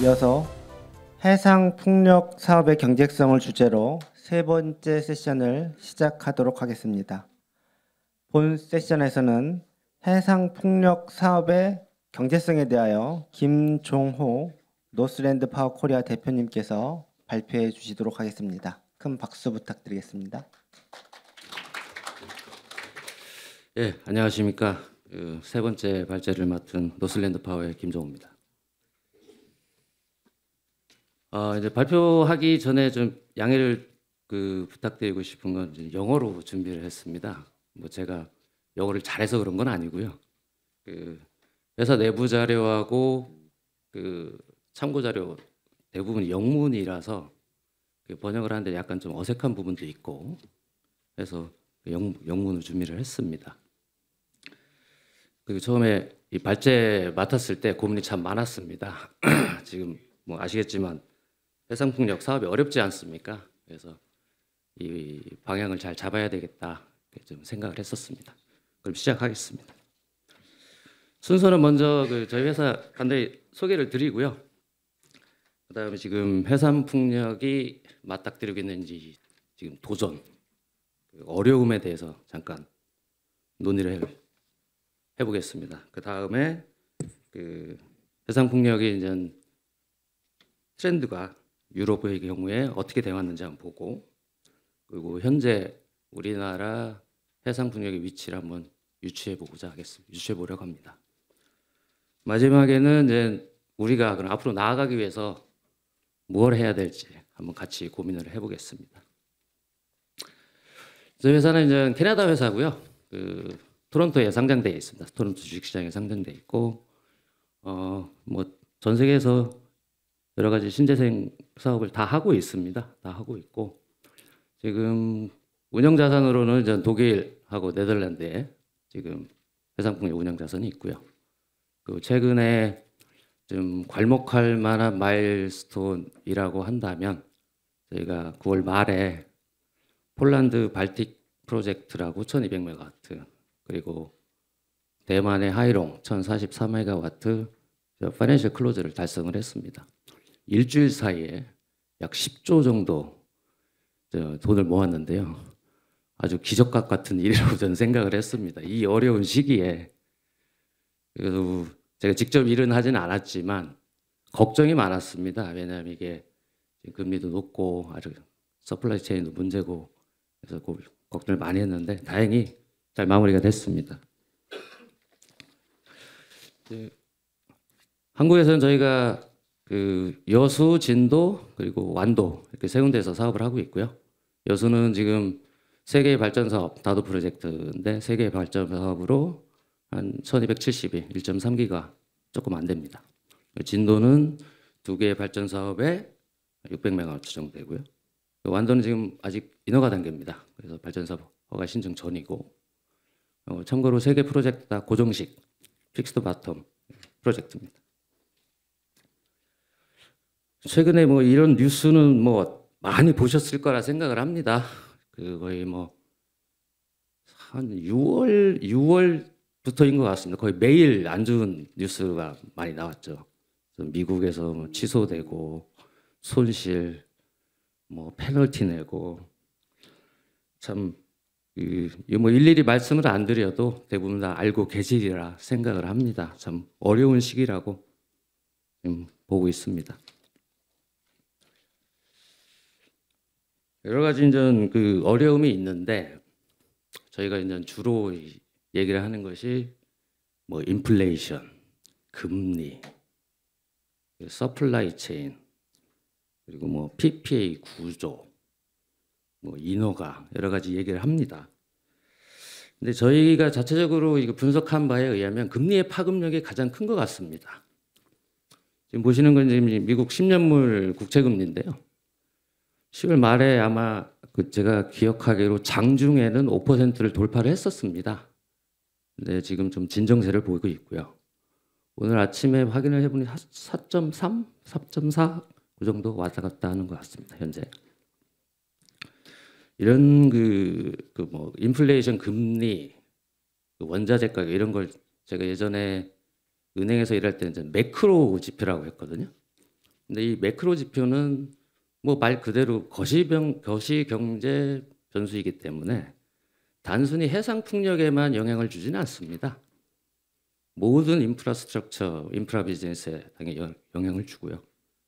이어서 해상 풍력 사업의 경제성을 주제로 세 번째 세션을 시작하도록 하겠습니다. 본 세션에서는 해상 풍력 사업의 경제성에 대하여 김종호 노스랜드 파워 코리아 대표님께서 발표해 주시도록 하겠습니다. 큰 박수 부탁드리겠습니다. 예, 안녕하십니까. 세 번째 발제를 맡은 노스랜드 파워의 김종호입니다. 이제 발표하기 전에 좀 양해를 부탁드리고 싶은 건 이제 영어로 준비를 했습니다. 뭐 제가 영어를 잘해서 그런 건 아니고요. 회사 내부 자료하고 참고 자료 대부분 영문이라서 번역을 하는데 약간 좀 어색한 부분도 있고 해서 영문을 준비를 했습니다. 그리고 처음에 이 발제 맡았을 때 고민이 참 많았습니다. 지금 뭐 아시겠지만 해상풍력 사업이 어렵지 않습니까? 그래서 이 방향을 잘 잡아야 되겠다 좀 생각을 했었습니다. 그럼 시작하겠습니다. 순서는 먼저 저희 회사 간단히 소개를 드리고요. 그다음에 지금 해상풍력이 맞닥뜨리고 있는지 지금 도전, 어려움에 대해서 잠깐 논의를 해보겠습니다. 그 다음에 해상풍력이 이제 트렌드가 유럽의 경우에 어떻게 되었는지 한번 보고, 그리고 현재 우리나라 해상풍력의 위치를 한번 유추해보려고 합니다. 마지막에는 이제 우리가 그럼 앞으로 나아가기 위해서 뭘 해야 될지 한번 같이 고민을 해보겠습니다. 저희 회사는 이제 캐나다 회사고요. 토론토에 상장되어 있습니다. 토론토 주식시장에 상장되어 있고, 뭐 전 세계에서 여러 가지 신재생 사업을 다 하고 있습니다. 다 하고 있고, 지금 운영 자산으로는 이제 독일하고 네덜란드에 지금 해상풍력 운영 자산이 있고요. 그 최근에 좀 괄목할 만한 마일스톤이라고 한다면 저희가 9월 말에 폴란드 발틱 프로젝트라고 1200메가와트, 그리고 대만의 하이롱 1044메가와트 파이낸셜 클로즈를 달성을 했습니다. 일주일 사이에 약 10조 정도 돈을 모았는데요. 아주 기적과 같은 일이라고 저는 생각을 했습니다. 이 어려운 시기에. 그래서 제가 직접 일은 하진 않았지만 걱정이 많았습니다. 왜냐하면 이게 금리도 높고 아주 서플라이 체인도 문제고, 그래서 걱정을 많이 했는데 다행히 잘 마무리가 됐습니다. 한국에서는 저희가 여수, 진도, 그리고 완도 이렇게 세 군데에서 사업을 하고 있고요. 여수는 지금 세계의 발전 사업 다도 프로젝트인데 세계의 발전 사업으로 한 1270이 1.3기가 조금 안 됩니다. 진도는 2개의 발전 사업에 600메가와트 정도 되고요. 완도는 지금 아직 인허가 단계입니다. 그래서 발전 사업 허가 신청 전이고, 참고로 3개 프로젝트 다 고정식 픽스드 바텀 프로젝트입니다. 최근에 뭐 이런 뉴스는 뭐 많이 보셨을 거라 생각을 합니다. 거의 뭐 한 6월부터인 것 같습니다. 거의 매일 안 좋은 뉴스가 많이 나왔죠. 미국에서 뭐 취소되고 손실, 뭐 페널티 내고, 참 뭐 일일이 말씀을 안 드려도 대부분 다 알고 계시리라 생각을 합니다. 참 어려운 시기라고 보고 있습니다. 여러 가지 이제 어려움이 있는데 저희가 이제 주로 얘기를 하는 것이 뭐 인플레이션, 금리, 서플라이 체인, 그리고 뭐 PPA 구조, 뭐 인허가 여러 가지 얘기를 합니다. 근데 저희가 자체적으로 이거 분석한 바에 의하면 금리의 파급력이 가장 큰 것 같습니다. 지금 보시는 건 지금 미국 10년물 국채금리인데요. 10월 말에 아마 제가 기억하기로 장중에는 5%를 돌파를 했었습니다. 근데 지금 좀 진정세를 보이고 있고요. 오늘 아침에 확인을 해보니 4.3, 4.4 그 정도 왔다 갔다 하는 것 같습니다. 현재. 이런 뭐 인플레이션, 금리, 원자재 가격 이런 걸 제가 예전에 은행에서 일할 때는 매크로 지표라고 했거든요. 근데 이 매크로 지표는 뭐 말 그대로 거시경제 변수이기 때문에 단순히 해상 풍력에만 영향을 주지는 않습니다. 모든 인프라 비즈니스에 당연히 영향을 주고요.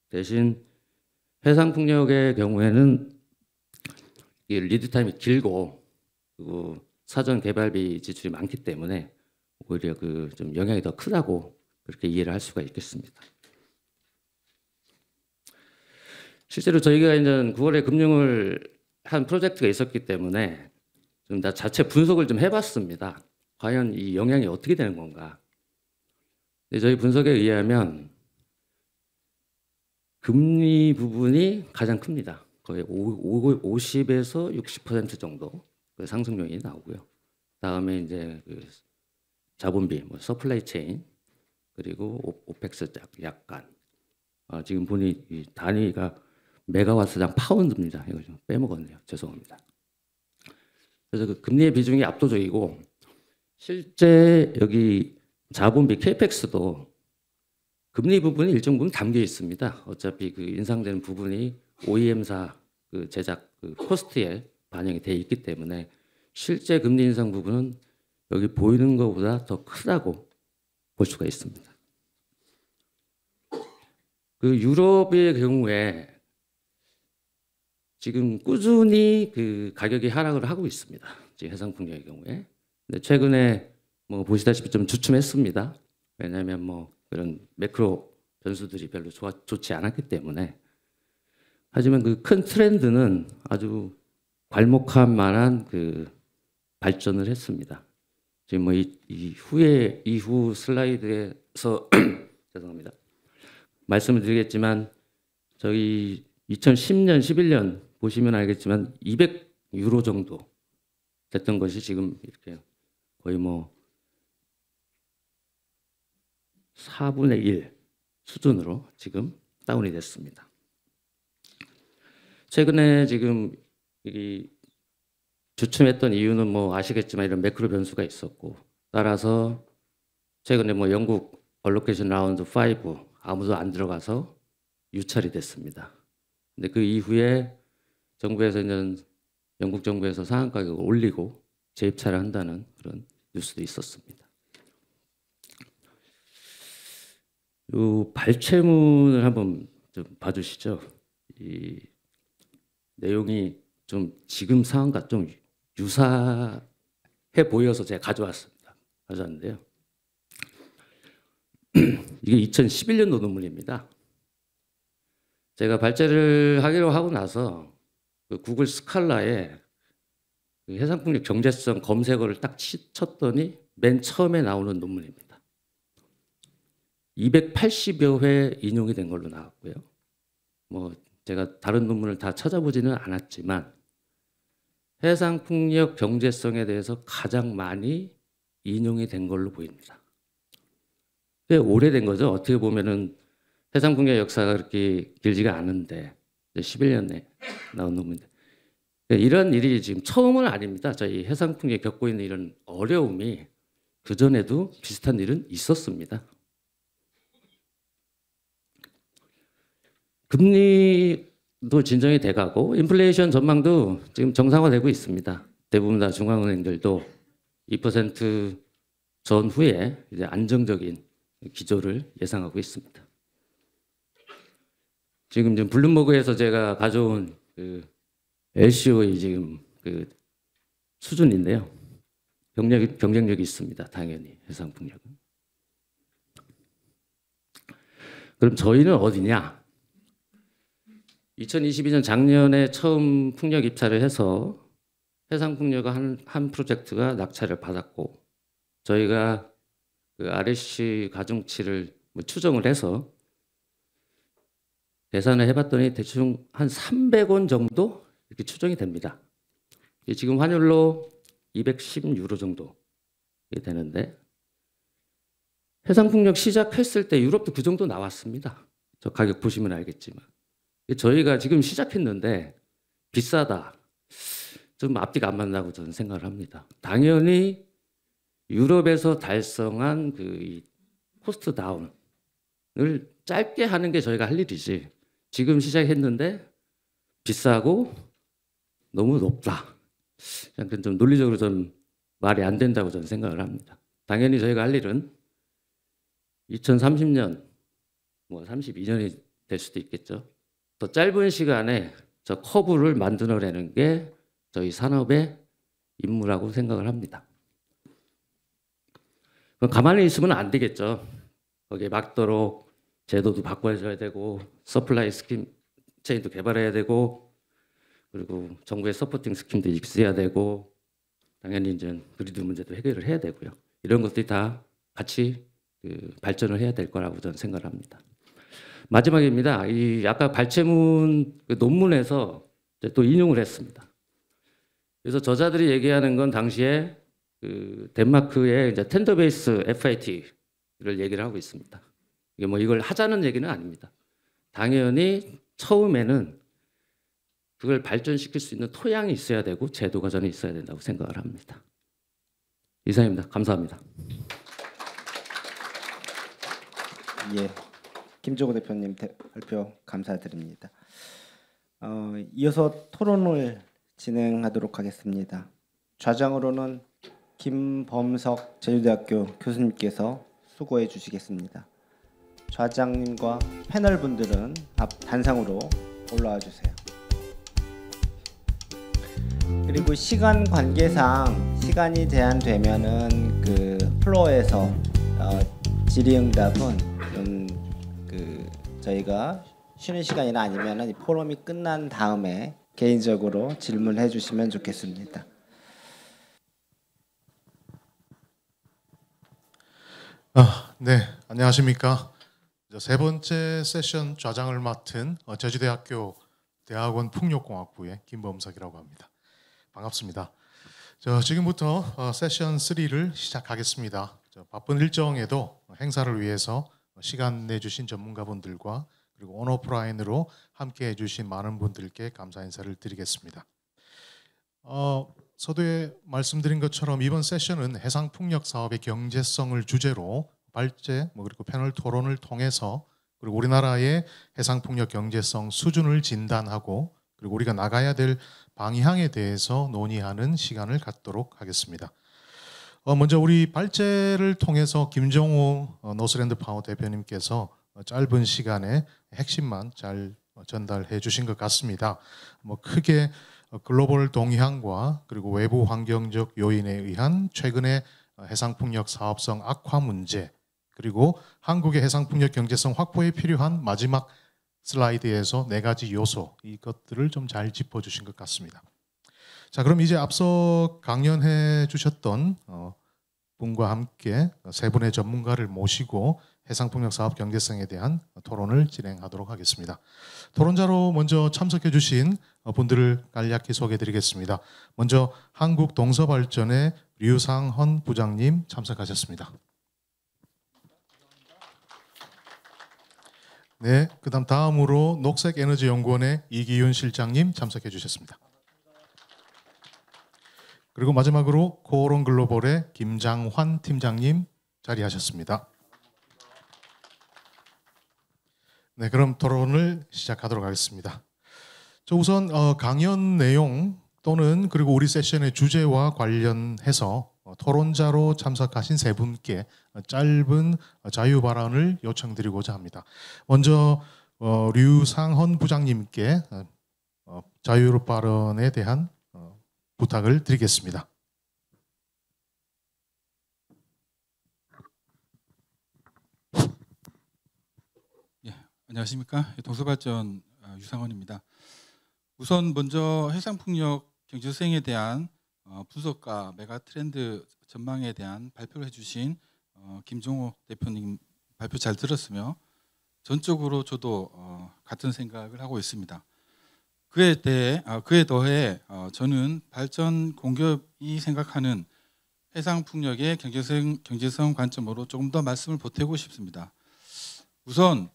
대신 해상 풍력의 경우에는 이 리드 타임이 길고 그리고 사전 개발비 지출이 많기 때문에 오히려 그 좀 영향이 더 크다고 그렇게 이해를 할 수가 있겠습니다. 실제로 저희가 이제 9월에 금융을 한 프로젝트가 있었기 때문에 좀 다 자체 분석을 좀 해봤습니다. 과연 이 영향이 어떻게 되는 건가? 근데 저희 분석에 의하면 금리 부분이 가장 큽니다. 거의 50에서 60% 정도 그 상승 요인이 나오고요. 다음에 이제 그 자본비, 뭐 서플라이 체인 그리고 오펙스 약간 지금 보니 이 단위가 메가와트당 파운드입니다. 이거 좀 빼먹었네요. 죄송합니다. 그래서 그 금리의 비중이 압도적이고 실제 여기 자본비 KPX도 금리 부분이 일정 부분 담겨 있습니다. 어차피 그 인상되는 부분이 OEM사 그 제작 그 코스트에 반영이 돼 있기 때문에 실제 금리 인상 부분은 여기 보이는 것보다 더 크다고 볼 수가 있습니다. 그 유럽의 경우에 지금 꾸준히 그 가격이 하락을 하고 있습니다. 지금 해상 풍력의 경우에. 근데 최근에 뭐 보시다시피 좀 주춤했습니다. 왜냐하면 뭐 그런 매크로 변수들이 별로 좋지 않았기 때문에. 하지만 그 큰 트렌드는 아주 괄목할 만한 그 발전을 했습니다. 지금 뭐 이후 슬라이드에서 죄송합니다. 말씀을 드리겠지만 저희 2010년, 11년 보시면 알겠지만 200유로 정도 됐던 것이 지금 이렇게 거의 뭐 4분의 1 수준으로 지금 다운이 됐습니다. 최근에 지금 이 주춤했던 이유는 뭐 아시겠지만 이런 매크로 변수가 있었고 따라서 최근에 뭐 영국 얼로케이션 라운드 5 아무도 안 들어가서 유찰이 됐습니다. 근데 그 이후에 정부에서는 영국 정부에서 상한 가격을 올리고 재입찰을 한다는 그런 뉴스도 있었습니다. 이 발췌문을 한번 좀 봐주시죠. 이 내용이 좀 지금 상황과 좀 유사해 보여서 제가 가져왔는데요. 이게 2011년도 논문입니다. 제가 발제를 하기로 하고 나서 그 구글 스칼라에 그 해상풍력 경제성 검색어를 딱 쳤더니 맨 처음에 나오는 논문입니다. 280여 회 인용이 된 걸로 나왔고요. 뭐 제가 다른 논문을 다 찾아보지는 않았지만 해상풍력 경제성에 대해서 가장 많이 인용이 된 걸로 보입니다. 꽤 오래된 거죠. 어떻게 보면은 해상풍력 역사가 그렇게 길지가 않은데 11년에 나온 논문인데 이런 일이 지금 처음은 아닙니다. 저희 해상풍력이 겪고 있는 이런 어려움이 그전에도 비슷한 일은 있었습니다. 금리도 진정이 돼가고 인플레이션 전망도 지금 정상화되고 있습니다. 대부분 다 중앙은행들도 2% 전후에 이제 안정적인 기조를 예상하고 있습니다. 지금 블룸버그에서 제가 가져온 그 LCO의 지금 그 수준인데요. 경쟁력이 있습니다. 당연히 해상풍력은. 그럼 저희는 어디냐? 2022년 작년에 처음 풍력 입찰을 해서 해상풍력 한 프로젝트가 낙찰을 받았고 저희가 그 RSC 가중치를 추정을 해서 계산을 해봤더니 대충 한 300원 정도 이렇게 추정이 됩니다. 지금 환율로 210유로 정도 되는데 해상풍력 시작했을 때 유럽도 그 정도 나왔습니다. 저 가격 보시면 알겠지만 저희가 지금 시작했는데 비싸다. 좀 앞뒤가 안 맞는다고 저는 생각을 합니다. 당연히 유럽에서 달성한 그 코스트 다운 짧게 하는 게 저희가 할 일이지, 지금 시작했는데 비싸고 너무 높다, 약간 좀 논리적으로 좀 말이 안 된다고 저는 생각을 합니다. 당연히 저희가 할 일은 2030년, 뭐 32년이 될 수도 있겠죠. 더 짧은 시간에 저 커브를 만들어내는 게 저희 산업의 임무라고 생각을 합니다. 그럼 가만히 있으면 안 되겠죠. 거기에 맞도록 제도도 바꿔줘야 되고, 서플라이 스킨 체인도 개발해야 되고, 그리고 정부의 서포팅 스킨도 있어야 되고, 당연히 이제 그리드 문제도 해결을 해야 되고요. 이런 것들이 다 같이 발전을 해야 될 거라고 저는 생각을 합니다. 마지막입니다. 이 아까 발췌문 논문에서 또 인용을 했습니다. 그래서 저자들이 얘기하는 건 당시에 덴마크의 이제 텐더베이스 FIT를 얘기를 하고 있습니다. 이게 뭐 이걸 하자는 얘기는 아닙니다. 당연히 처음에는 그걸 발전시킬 수 있는 토양이 있어야 되고 제도 과정이 있어야 된다고 생각을 합니다. 이상입니다. 감사합니다. 예, 김종우 대표님 발표 감사드립니다. 이어서 토론을 진행하도록 하겠습니다. 좌장으로는 김범석 제주대학교 교수님께서 수고해 주시겠습니다. 좌장님과 패널 분들은 앞 단상으로 올라와 주세요. 그리고 시간 관계상 시간이 제한되면은 그 플로어에서 질의응답은 저희가 쉬는 시간이나 아니면은 이 포럼이 끝난 다음에 개인적으로 질문해 주시면 좋겠습니다. 네, 안녕하십니까. 세 번째 세션 좌장을 맡은 제주대학교 대학원 풍력공학부의 김범석이라고 합니다. 반갑습니다. 지금부터 세션 3를 시작하겠습니다. 바쁜 일정에도 행사를 위해서 시간 내주신 전문가분들과 그리고 온오프라인으로 함께해 주신 많은 분들께 감사 인사를 드리겠습니다. 서두에 말씀드린 것처럼 이번 세션은 해상풍력 사업의 경제성을 주제로 발제 그리고 패널 토론을 통해서 그리고 우리나라의 해상풍력 경제성 수준을 진단하고 그리고 우리가 나가야 될 방향에 대해서 논의하는 시간을 갖도록 하겠습니다. 먼저 우리 발제를 통해서 김종우 노스랜드 파워 대표님께서 짧은 시간에 핵심만 잘 전달해 주신 것 같습니다. 크게 글로벌 동향과 그리고 외부 환경적 요인에 의한 최근의 해상풍력 사업성 악화 문제, 그리고 한국의 해상풍력 경제성 확보에 필요한 마지막 슬라이드에서 4가지 요소, 이것들을 좀 잘 짚어주신 것 같습니다. 자, 그럼 이제 앞서 강연해 주셨던 분과 함께 세 분의 전문가를 모시고 해상풍력 사업 경제성에 대한 토론을 진행하도록 하겠습니다. 토론자로 먼저 참석해 주신 분들을 간략히 소개해 드리겠습니다. 먼저 한국동서발전의 류상헌 부장님 참석하셨습니다. 네, 다음으로 녹색에너지연구원의 이기윤 실장님 참석해 주셨습니다. 그리고 마지막으로 코오론 글로벌의 김장환 팀장님 자리하셨습니다. 네, 그럼 토론을 시작하도록 하겠습니다. 우선 강연 내용 또는 그리고 우리 세션의 주제와 관련해서 토론자로 참석하신 세 분께 짧은 자유 발언을 요청드리고자 합니다. 먼저 류상헌 부장님께 자유 발언에 대한 부탁을 드리겠습니다. 예, 안녕하십니까. 동서발전 유상헌입니다. 우선 먼저 해상풍력 경제성에 대한 분석과 메가 트렌드 전망에 대한 발표를 해주신 김종호 대표님 발표 잘 들었으며 전적으로 저도 같은 생각을 하고 있습니다. 그에 더해 저는 발전 공기업이 생각하는 해상풍력의 경제성 관점으로 조금 더 말씀을 보태고 싶습니다. 우선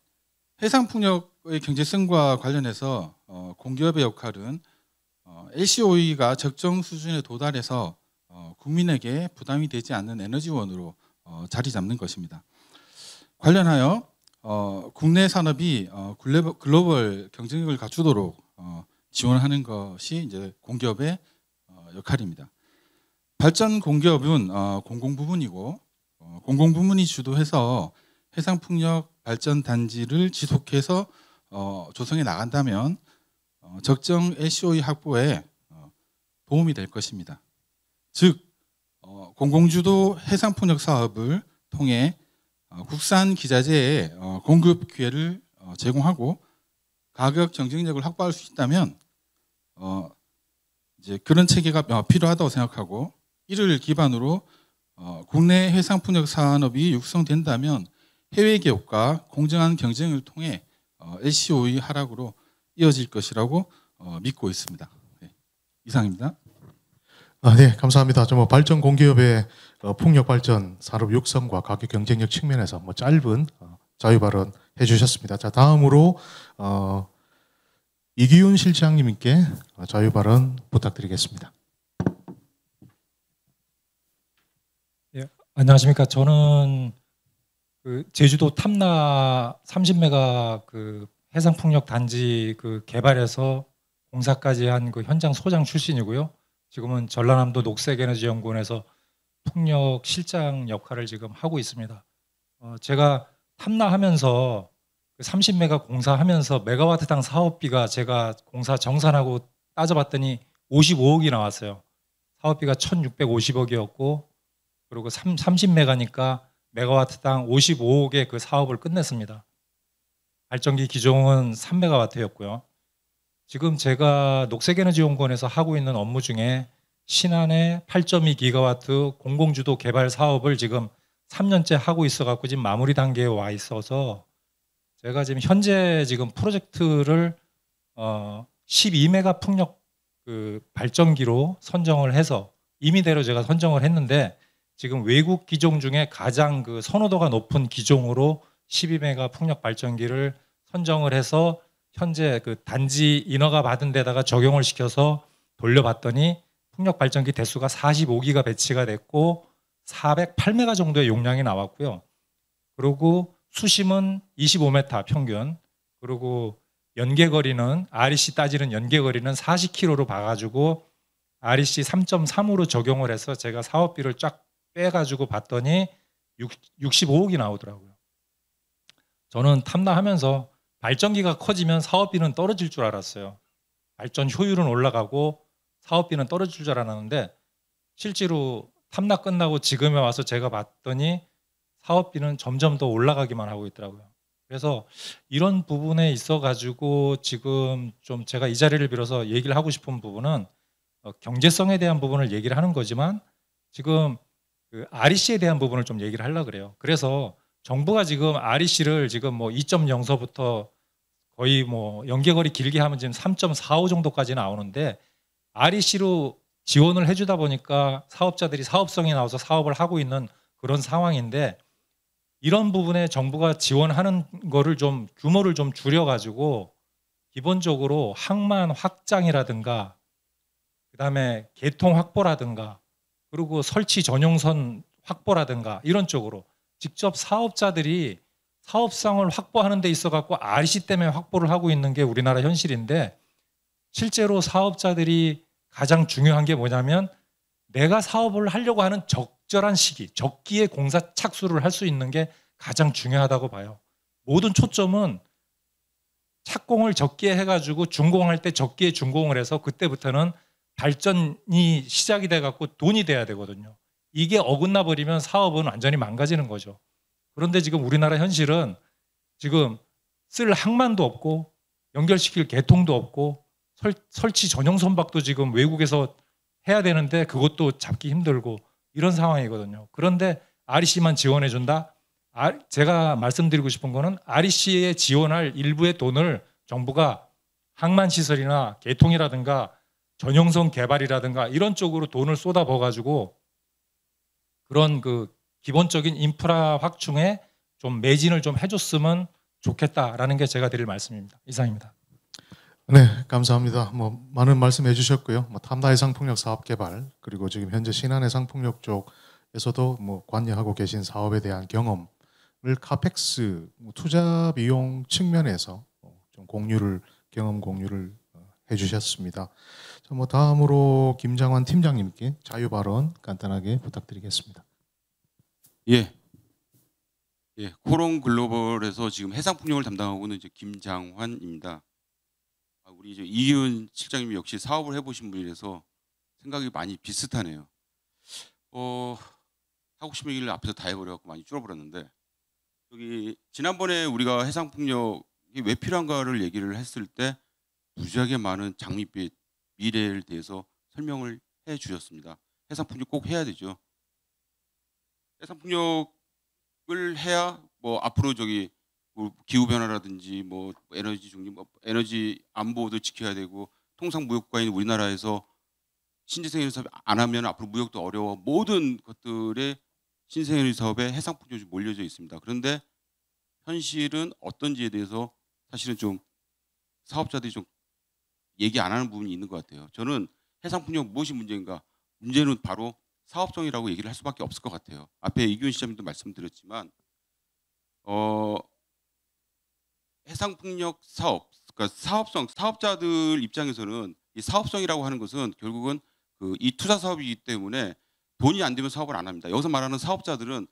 해상풍력의 경제성과 관련해서 공기업의 역할은 LCOE가 적정 수준에 도달해서 국민에게 부담이 되지 않는 에너지원으로 자리 잡는 것입니다. 관련하여 국내 산업이 글로벌 경쟁력을 갖추도록 지원하는 것이 이제 공기업의 역할입니다. 발전 공기업은 공공부문이고 공공부문이 주도해서 해상풍력 발전 단지를 지속해서 조성해 나간다면 적정 LCOE 확보에 도움이 될 것입니다. 즉 공공주도 해상풍력 사업을 통해 국산 기자재의 공급 기회를 제공하고 가격 경쟁력을 확보할 수 있다면 이제 그런 체계가 필요하다고 생각하고 이를 기반으로 국내 해상풍력 산업이 육성된다면 해외 기업과 공정한 경쟁을 통해 LCOE 하락으로 이어질 것이라고 믿고 있습니다. 네, 이상입니다. 네, 감사합니다. 좀 발전 공기업의 풍력 발전 산업 육성과 가격 경쟁력 측면에서 짧은 자유 발언 해주셨습니다. 자, 다음으로 이기훈 실장님께 자유 발언 부탁드리겠습니다. 예, 안녕하십니까. 저는 그 제주도 탐나 30메가 그 해상풍력 단지 그 개발에서 공사까지 한 그 현장 소장 출신이고요. 지금은 전라남도 녹색에너지연구원에서 풍력 실장 역할을 지금 하고 있습니다. 제가 탐나하면서 30메가 공사하면서 메가와트당 사업비가 제가 공사 정산하고 따져봤더니 55억이 나왔어요. 사업비가 1,650억이었고 그리고 30메가니까 메가와트당 55억의 그 사업을 끝냈습니다. 발전기 기종은 3메가와트였고요. 지금 제가 녹색에너지연구원에서 하고 있는 업무 중에 신안의 8.2기가와트 공공주도 개발 사업을 지금 3년째 하고 있어갖고 지금 마무리 단계에 와 있어서 제가 지금 현재 지금 프로젝트를 12메가 풍력 그 발전기로 선정을 해서 임의대로 제가 선정을 했는데 지금 외국 기종 중에 가장 그 선호도가 높은 기종으로 12메가 풍력 발전기를 선정을 해서 현재 그 단지 인허가 받은 데다가 적용을 시켜서 돌려봤더니 풍력 발전기 대수가 45기가 배치가 됐고 408메가 정도의 용량이 나왔고요. 그리고 수심은 25m 평균, 그리고 연계거리는 REC 따지는 연계거리는 40km로 봐가지고 REC 3.3으로 적용을 해서 제가 사업비를 쫙 빼가지고 봤더니 65억이 나오더라고요. 저는 탐나하면서 발전기가 커지면 사업비는 떨어질 줄 알았어요. 발전 효율은 올라가고 사업비는 떨어질 줄 알았는데 실제로 탐나 끝나고 지금에 와서 제가 봤더니 사업비는 점점 더 올라가기만 하고 있더라고요. 그래서 이런 부분에 있어 가지고 지금 좀 제가 이 자리를 빌어서 얘기를 하고 싶은 부분은 경제성에 대한 부분을 얘기를 하는 거지만 지금 그 REC에 대한 부분을 좀 얘기를 하려고 그래요. 그래서 정부가 지금 REC를 지금 뭐 2.0서부터 거의 뭐 연계거리 길게 하면 지금 3.45 정도까지 나오는데 REC로 지원을 해주다 보니까 사업자들이 사업성이 나와서 사업을 하고 있는 그런 상황인데 이런 부분에 정부가 지원하는 거를 좀 규모를 좀 줄여가지고 기본적으로 항만 확장이라든가 그다음에 개통 확보라든가 그리고 설치 전용선 확보라든가 이런 쪽으로 직접 사업자들이 사업성을 확보하는 데 있어 갖고 REC 때문에 확보를 하고 있는 게 우리나라 현실인데 실제로 사업자들이 가장 중요한 게 뭐냐면 내가 사업을 하려고 하는 적절한 시기, 적기에 공사 착수를 할 수 있는 게 가장 중요하다고 봐요. 모든 초점은 착공을 적기에 해가지고 준공할 때 적기에 준공을 해서 그때부터는 발전이 시작이 돼갖고 돈이 돼야 되거든요. 이게 어긋나 버리면 사업은 완전히 망가지는 거죠. 그런데 지금 우리나라 현실은 지금 쓸 항만도 없고 연결시킬 개통도 없고 설치 전용 선박도 지금 외국에서 해야 되는데 그것도 잡기 힘들고 이런 상황이거든요. 그런데 REC만 지원해 준다? 제가 말씀드리고 싶은 거는 REC에 지원할 일부의 돈을 정부가 항만시설이나 개통이라든가 전용선 개발이라든가 이런 쪽으로 돈을 쏟아부어 가지고 그런 그 기본적인 인프라 확충에 좀 매진을 좀 해줬으면 좋겠다라는 게 제가 드릴 말씀입니다. 이상입니다. 네, 감사합니다. 많은 말씀해 주셨고요. 탐나 해상풍력 사업 개발 그리고 지금 현재 신안 해상풍력 쪽에서도 관여하고 계신 사업에 대한 경험을 카펙스 투자 비용 측면에서 좀 경험 공유를 해주셨습니다. 자, 뭐 다음으로 김장환 팀장님께 자유 발언 간단하게 부탁드리겠습니다. 예. 코롱 글로벌에서 지금 해상 풍력을 담당하고 있는 이제 김장환입니다. 우리 이제 이기훈 실장님이 역시 사업을 해보신 분이라서 생각이 많이 비슷하네요. 하고 싶은 얘기를 앞에서 다 해버려갖고 많이 줄어버렸는데, 여기 지난번에 우리가 해상 풍력이 왜 필요한가를 얘기를 했을 때 무지하게 많은 장밋빛 미래에 대해서 설명을 해주셨습니다. 해상 풍력 꼭 해야 되죠. 해상 풍력을 해야 뭐 앞으로 저기 기후 변화라든지 뭐 에너지 중립, 에너지 안보도 지켜야 되고, 통상 무역국가인 우리나라에서 신재생에너지 사업 안 하면 앞으로 무역도 어려워. 모든 것들의 신재생에너지 사업에 해상 풍력이 몰려져 있습니다. 그런데 현실은 어떤지에 대해서 사실은 좀 사업자들이 좀 얘기 안 하는 부분이 있는 것 같아요. 저는 해상 풍력 무엇이 문제인가? 문제는 바로 사업성이라고 얘기를 할 수밖에 없을 것 같아요. 앞에 이규현 시장님도 말씀드렸지만 해상 풍력 사업, 그러니까 사업성, 사업자들 입장에서는 이 사업성이라고 하는 것은 결국은 이 투자 사업이기 때문에 돈이 안 되면 사업을 안 합니다. 여기서 말하는 사업자들은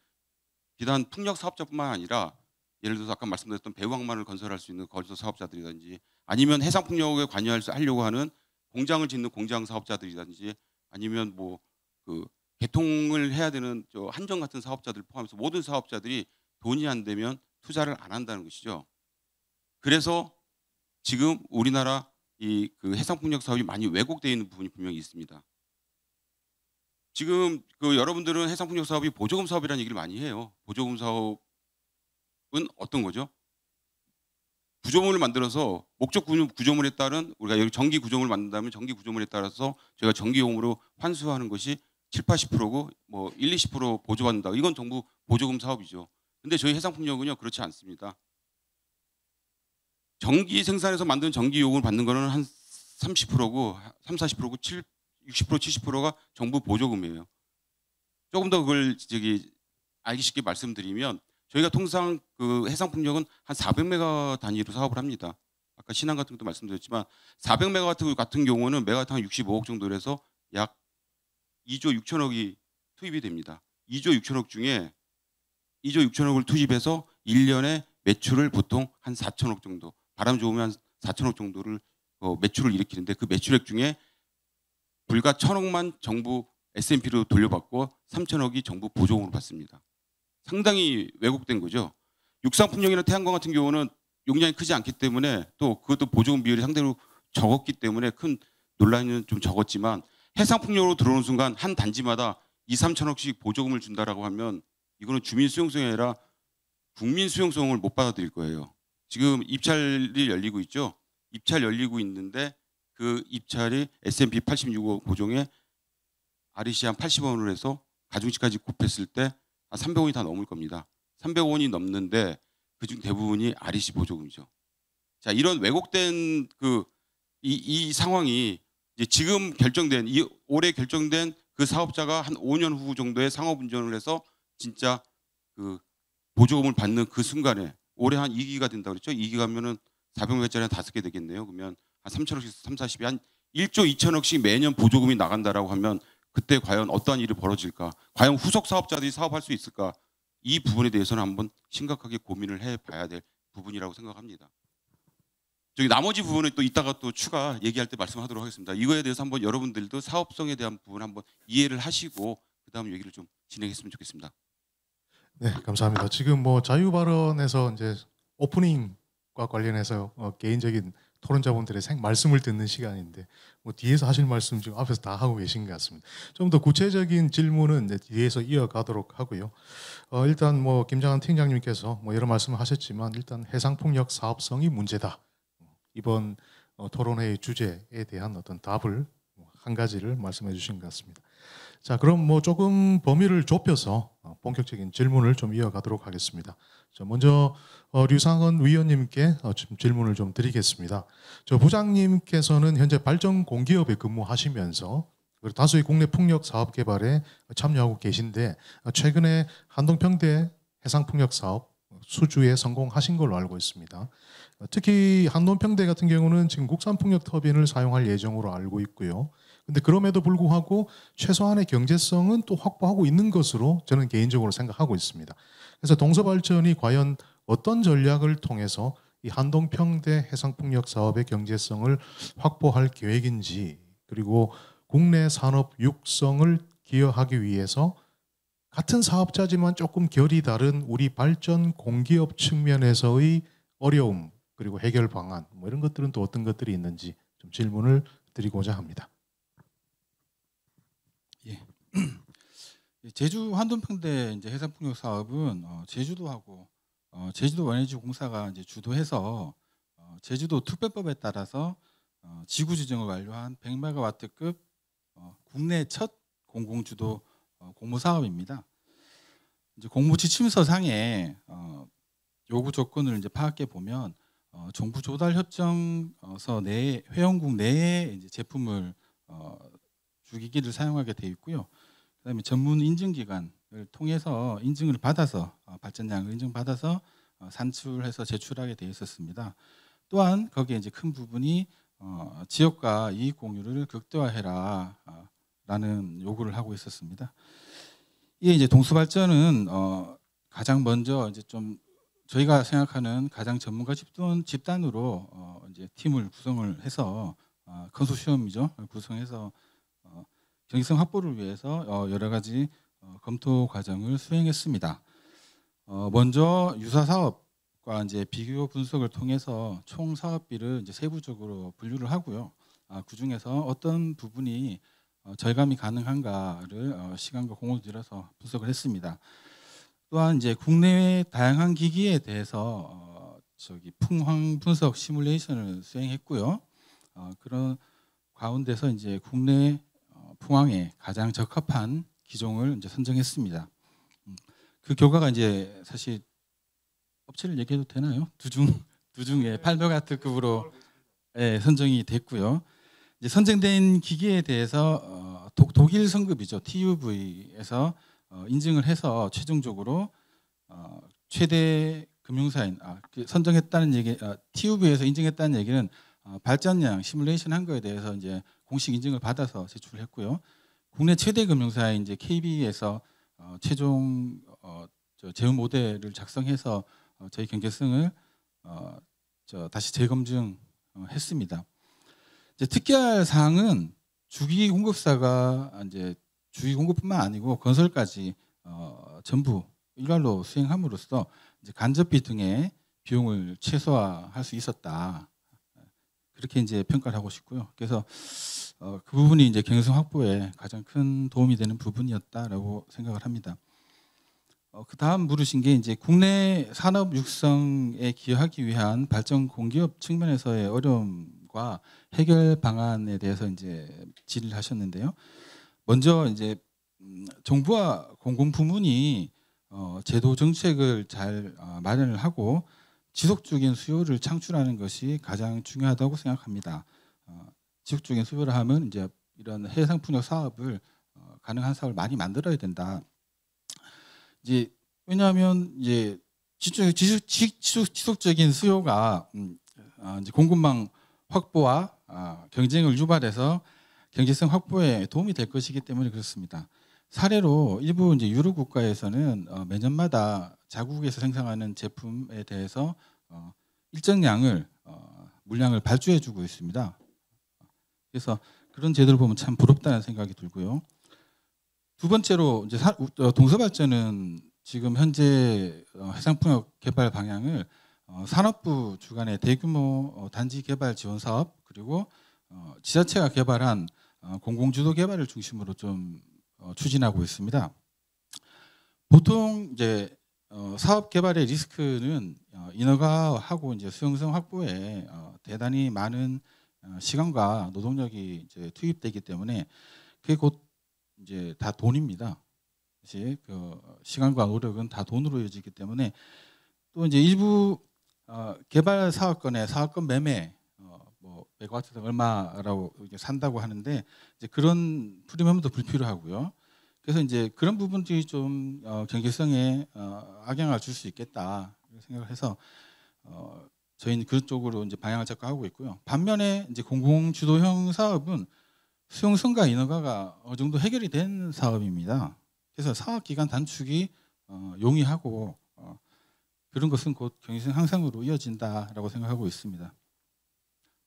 비단 풍력 사업자뿐만 아니라 예를 들어서 아까 말씀드렸던 배후항만을 건설할 수 있는 건설 사업자들이든지, 아니면 해상 풍력에 관여하려고 하는 공장을 짓는 공장 사업자들이든지, 아니면 뭐 개통을 해야 되는 저 한정 같은 사업자들 포함해서 모든 사업자들이 돈이 안 되면 투자를 안 한다는 것이죠. 그래서 지금 우리나라 그 해상 풍력 사업이 많이 왜곡되어 있는 부분이 분명히 있습니다. 지금 여러분들은 해상 풍력 사업이 보조금 사업이라는 얘기를 많이 해요. 보조금 사업은 어떤 거죠? 구조물을 만들어서 목적 구조물에 따른, 우리가 여기 전기 구조물을 만든다면 전기 구조물에 따라서 저희가 전기요금으로 환수하는 것이 70~80%고 뭐 20% 보조받는다. 이건 전부 보조금 사업이죠. 근데 저희 해상 풍력은요 그렇지 않습니다. 전기 생산해서 만든 전기 요금을 받는 거는 한 30%고 30~40%고 60%, 70%가 정부 보조금이에요. 조금 더 그걸 알기 쉽게 말씀드리면, 저희가 통상 그 해상 풍력은 한 400메가 단위로 사업을 합니다. 아까 신안 같은 것도 말씀드렸지만 400메가와트 같은 경우는 메가와트 한 65억 정도로 해서 약 2조 6천억이 투입이 됩니다. 2조 6천억 중에 2조 6천억을 투입해서 1년에 매출을 보통 한 4천억 정도, 바람 좋으면 한 4천억 정도를 매출을 일으키는데, 그 매출액 중에 불과 1,000억만 정부 S&P로 돌려받고 3천억이 정부 보조금으로 받습니다. 상당히 왜곡된 거죠. 육상풍력이나 태양광 같은 경우는 용량이 크지 않기 때문에, 또 그것도 보조금 비율이 상대로 적었기 때문에 큰 논란은 좀 적었지만, 해상풍력으로 들어오는 순간 한 단지마다 2~3천억씩 보조금을 준다라고 하면 이거는 주민 수용성이 아니라 국민 수용성을 못 받아들일 거예요. 지금 입찰이 열리고 있죠. 입찰 열리고 있는데 그 입찰이 S&P 86억 보종에 REC 한 80원으로 해서 가중치까지 곱했을 때 한 300원이 다 넘을 겁니다. 300원이 넘는데 그중 대부분이 REC 보조금이죠. 자, 이런 왜곡된 이 상황이 이제 지금 결정된, 올해 결정된 그 사업자가 한 5년 후 정도에 상업 운전을 해서 진짜 그 보조금을 받는 그 순간에, 올해 한 2기가 된다고 그랬죠. 2기 가면은 400메가짜리 한 5개 되겠네요. 그러면 한 3천억씩 3~40이 한 1조 2천억씩 매년 보조금이 나간다라고 하면 그때 과연 어떠한 일이 벌어질까? 과연 후속 사업자들이 사업할 수 있을까? 이 부분에 대해서는 한번 심각하게 고민을 해봐야 될 부분이라고 생각합니다. 저기 나머지 부분은 또 이따가 또 추가 얘기할 때 말씀하도록 하겠습니다. 이거에 대해서 한번 여러분들도 사업성에 대한 부분 한번 이해를 하시고 그 다음 얘기를 좀 진행했으면 좋겠습니다. 네, 감사합니다. 지금 뭐 자유 발언에서 이제 오프닝과 관련해서 개인적인 토론자분들의 말씀을 듣는 시간인데, 뭐 뒤에서 하실 말씀 지금 앞에서 다 하고 계신 것 같습니다. 좀 더 구체적인 질문은 이제 뒤에서 이어가도록 하고요. 일단 뭐 김장환 팀장님께서 뭐 여러 말씀을 하셨지만, 일단 해상풍력 사업성이 문제다. 이번 토론회의 주제에 대한 어떤 답을 한 가지를 말씀해 주신 것 같습니다. 자, 그럼 뭐 조금 범위를 좁혀서 본격적인 질문을 좀 이어가도록 하겠습니다. 자, 먼저 류상헌 위원님께 질문을 좀 드리겠습니다. 저 부장님께서는 현재 발전 공기업에 근무하시면서 다수의 국내 풍력 사업 개발에 참여하고 계신데, 최근에 한동평대 해상풍력 사업 수주에 성공하신 걸로 알고 있습니다. 특히 한돈평대 같은 경우는 지금 국산풍력 터빈을 사용할 예정으로 알고 있고요. 근데 그럼에도 불구하고 최소한의 경제성은 또 확보하고 있는 것으로 저는 개인적으로 생각하고 있습니다. 그래서 동서발전이 과연 어떤 전략을 통해서 이 한동평대 해상풍력 사업의 경제성을 확보할 계획인지, 그리고 국내 산업 육성을 기여하기 위해서 같은 사업자지만 조금 결이 다른 우리 발전 공기업 측면에서의 어려움 그리고 해결 방안 뭐 이런 것들은 또 어떤 것들이 있는지 좀 질문을 드리고자 합니다. 제주 한돈평대 이제 해상풍력 사업은 제주도하고 제주도 원해지 공사가 이제 주도해서 제주도 특별법에 따라서 지구 지정을 완료한 100메가와트급 국내 첫 공공주도 공모 사업입니다. 이제 공모 지침서상에 요구 조건을 이제 파악해 보면 정부 조달 협정서 내 회원국 내에 이제 제품을 주기기를 사용하게 되어 있고요. 그다음에 전문 인증 기관을 통해서 인증을 받아서 발전량을 인증받아서 산출해서 제출하게 되어 있었습니다. 또한 거기에 이제 큰 부분이 지역과 이익 공유를 극대화해라 라는 요구를 하고 있었습니다. 이게 이제 동서발전은 가장 먼저 이제 좀 저희가 생각하는 가장 전문가 집단으로 이제 팀을 구성을 해서 컨소시엄이죠. 구성해서 경제성 확보를 위해서 여러 가지 검토 과정을 수행했습니다. 먼저 유사 사업과 이제 비교 분석을 통해서 총 사업비를 이제 세부적으로 분류를 하고요. 그 중에서 어떤 부분이 절감이 가능한가를 시간과 공을 들여서 분석을 했습니다. 또한 이제 국내외 다양한 기기에 대해서 풍황 분석 시뮬레이션을 수행했고요. 그런 가운데서 이제 국내 풍황에 가장 적합한 기종을 이제 선정했습니다. 그 결과가 이제 사실 업체를 얘기해도 되나요? 두중에 800W급으로 선정이 됐고요. 이제 선정된 기기에 대해서 독일 성급이죠. TUV에서 인증을 해서 최종적으로 최대 금융사인 선정했다는 얘기, TUV에서 인증했다는 얘기는 발전량 시뮬레이션 한 거에 대해서 이제 공식 인증을 받아서 제출했고요. 국내 최대 금융사인 이제 KB에서 최종 제휴 모델을 작성해서 저희 경제성을 다시 재검증했습니다. 이제 특이할 사항은 주기 공급사가 이제 주기 공급뿐만 아니고 건설까지 전부 일괄로 수행함으로써 이제 간접비 등의 비용을 최소화할 수 있었다. 그렇게 이제 평가를 하고 싶고요. 그래서 그 부분이 이제 경제성 확보에 가장 큰 도움이 되는 부분이었다라고 생각을 합니다. 그 다음 물으신 게 이제 국내 산업 육성에 기여하기 위한 발전 공기업 측면에서의 어려움과 해결 방안에 대해서 이제 질의를 하셨는데요. 먼저 이제 정부와 공공부문이 제도 정책을 잘 마련을 하고 지속적인 수요를 창출하는 것이 가장 중요하다고 생각합니다. 지속적인 수요를 하면 이제 이런 해상풍력 사업을 가능한 사업을 많이 만들어야 된다. 이제 왜냐하면 이제 지속적인 수요가 이제 공급망 확보와 경쟁을 유발해서 경제성 확보에 도움이 될 것이기 때문에 그렇습니다. 사례로 일부 이제 유럽 국가에서는 매년마다 자국에서 생산하는 제품에 대해서 일정량을 물량을 발주해주고 있습니다. 그래서 그런 제도를 보면 참 부럽다는 생각이 들고요. 두 번째로 이제 동서발전은 지금 현재 해상풍력 개발 방향을 산업부 주관의 대규모 단지 개발 지원 사업 그리고 지자체가 개발한 공공주도 개발을 중심으로 좀 추진하고 있습니다. 보통 이제 사업 개발의 리스크는 인허가하고 이제 수용성 확보에 대단히 많은 시간과 노동력이 이제 투입되기 때문에 그게 곧 이제 다 돈입니다. 사실 그 시간과 노력은 다 돈으로 이어지기 때문에 또 이제 일부 개발 사업권의 사업권 매매 뭐 메가와트 얼마라고 이렇게 산다고 하는데 이제 그런 프리미엄도 불필요하고요. 그래서 이제 그런 부분들이 좀 경제성에 악영향을 줄 수 있겠다. 생각을 해서 저희는 그쪽으로 이제 방향을 잡고 하고 있고요. 반면에 이제 공공주도형 사업은 수용성과 인허가가 어느 정도 해결이 된 사업입니다. 그래서 사업 기간 단축이 용이하고 그런 것은 곧 경제성 향상으로 이어진다라고 생각하고 있습니다.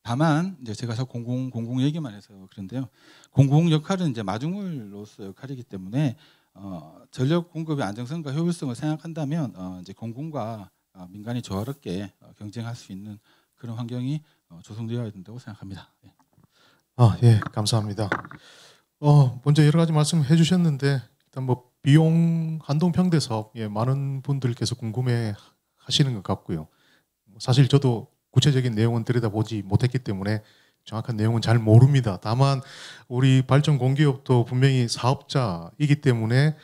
다만 이제 제가 자꾸 공공 얘기만 해서 그런데요. 공공 역할은 이제 마중물로서 역할이기 때문에 전력 공급의 안정성과 효율성을 생각한다면 이제 공공과 민간이 조화롭게 경쟁할 수 있는 그런 환경이 조성되어야 된다고 생각합니다. 예. 예, 감사합니다. 먼저 여러 가지 말씀해 주셨는데 일단 뭐 비용 한동평대 사업 많은 분들께서 궁금해 하시는 것 같고요. 사실 저도 구체적인 내용은 들여다보지 못했기 때문에 정확한 내용은 잘 모릅니다. 다만 우리 발전 공기업도 분명히 사업자이기 때문에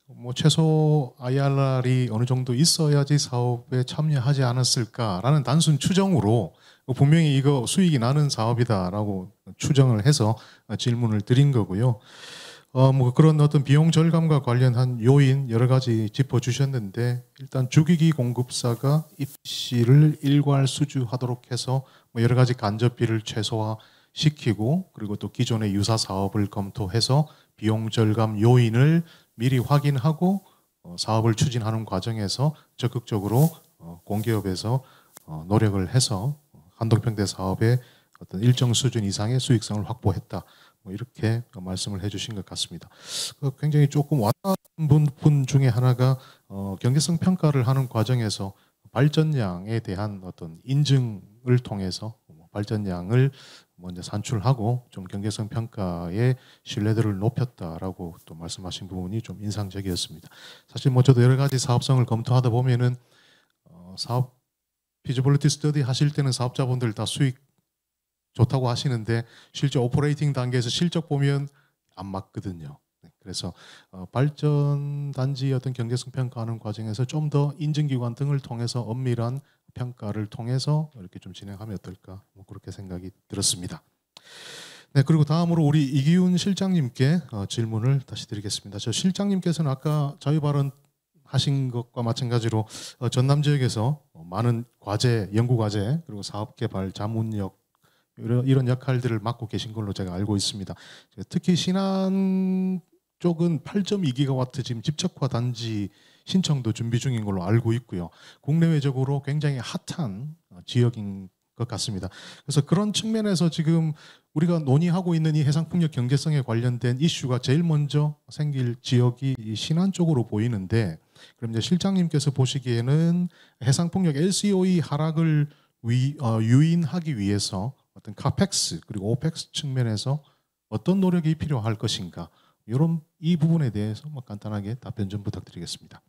뭐 최소 IRR이 어느 정도 있어야지 사업에 참여하지 않았을까라는 단순 추정으로 분명히 이거 수익이 나는 사업이다라고 추정을 해서 질문을 드린 거고요. 뭐 그런 어떤 비용 절감과 관련한 요인 여러 가지 짚어주셨는데 일단 주기기 공급사가 입시를 일괄 수주하도록 해서 뭐 여러 가지 간접비를 최소화시키고 그리고 또 기존의 유사 사업을 검토해서 비용 절감 요인을 미리 확인하고 사업을 추진하는 과정에서 적극적으로 공기업에서 노력을 해서 한동평대 사업의 어떤 일정 수준 이상의 수익성을 확보했다. 뭐 이렇게 말씀을 해주신 것 같습니다. 굉장히 조금 와닿은 분 중에 하나가 경제성 평가를 하는 과정에서 발전량에 대한 어떤 인증을 통해서 발전량을 먼저 산출하고 좀 경제성 평가의 신뢰도를 높였다라고 또 말씀하신 부분이 좀 인상적이었습니다. 사실 뭐 저도 여러 가지 사업성을 검토하다 보면은 사업 피지빌리티 스터디 하실 때는 사업자분들 다 수익 좋다고 하시는데 실제 오퍼레이팅 단계에서 실적 보면 안 맞거든요. 그래서 발전 단지 어떤 경제성 평가하는 과정에서 좀 더 인증기관 등을 통해서 엄밀한 평가를 통해서 이렇게 좀 진행하면 어떨까 뭐 그렇게 생각이 들었습니다. 네, 그리고 다음으로 우리 이기훈 실장님께 질문을 다시 드리겠습니다. 저 실장님께서는 아까 자유 발언 하신 것과 마찬가지로 전남 지역에서 많은 과제, 연구 과제 그리고 사업 개발, 자문력 이런 역할들을 맡고 계신 걸로 제가 알고 있습니다. 특히 신안 쪽은 8.2기가와트 지금 집적화 단지 신청도 준비 중인 걸로 알고 있고요. 국내외적으로 굉장히 핫한 지역인 것 같습니다. 그래서 그런 측면에서 지금 우리가 논의하고 있는 이 해상풍력 경제성에 관련된 이슈가 제일 먼저 생길 지역이 이 신안 쪽으로 보이는데 그럼 이제 실장님께서 보시기에는 해상풍력 LCOE 하락을 유인하기 위해서 어떤 카펙스 그리고 오펙스 측면에서 어떤 노력이 필요할 것인가 이런 이 부분에 대해서 뭐 간단하게 답변 좀 부탁드리겠습니다.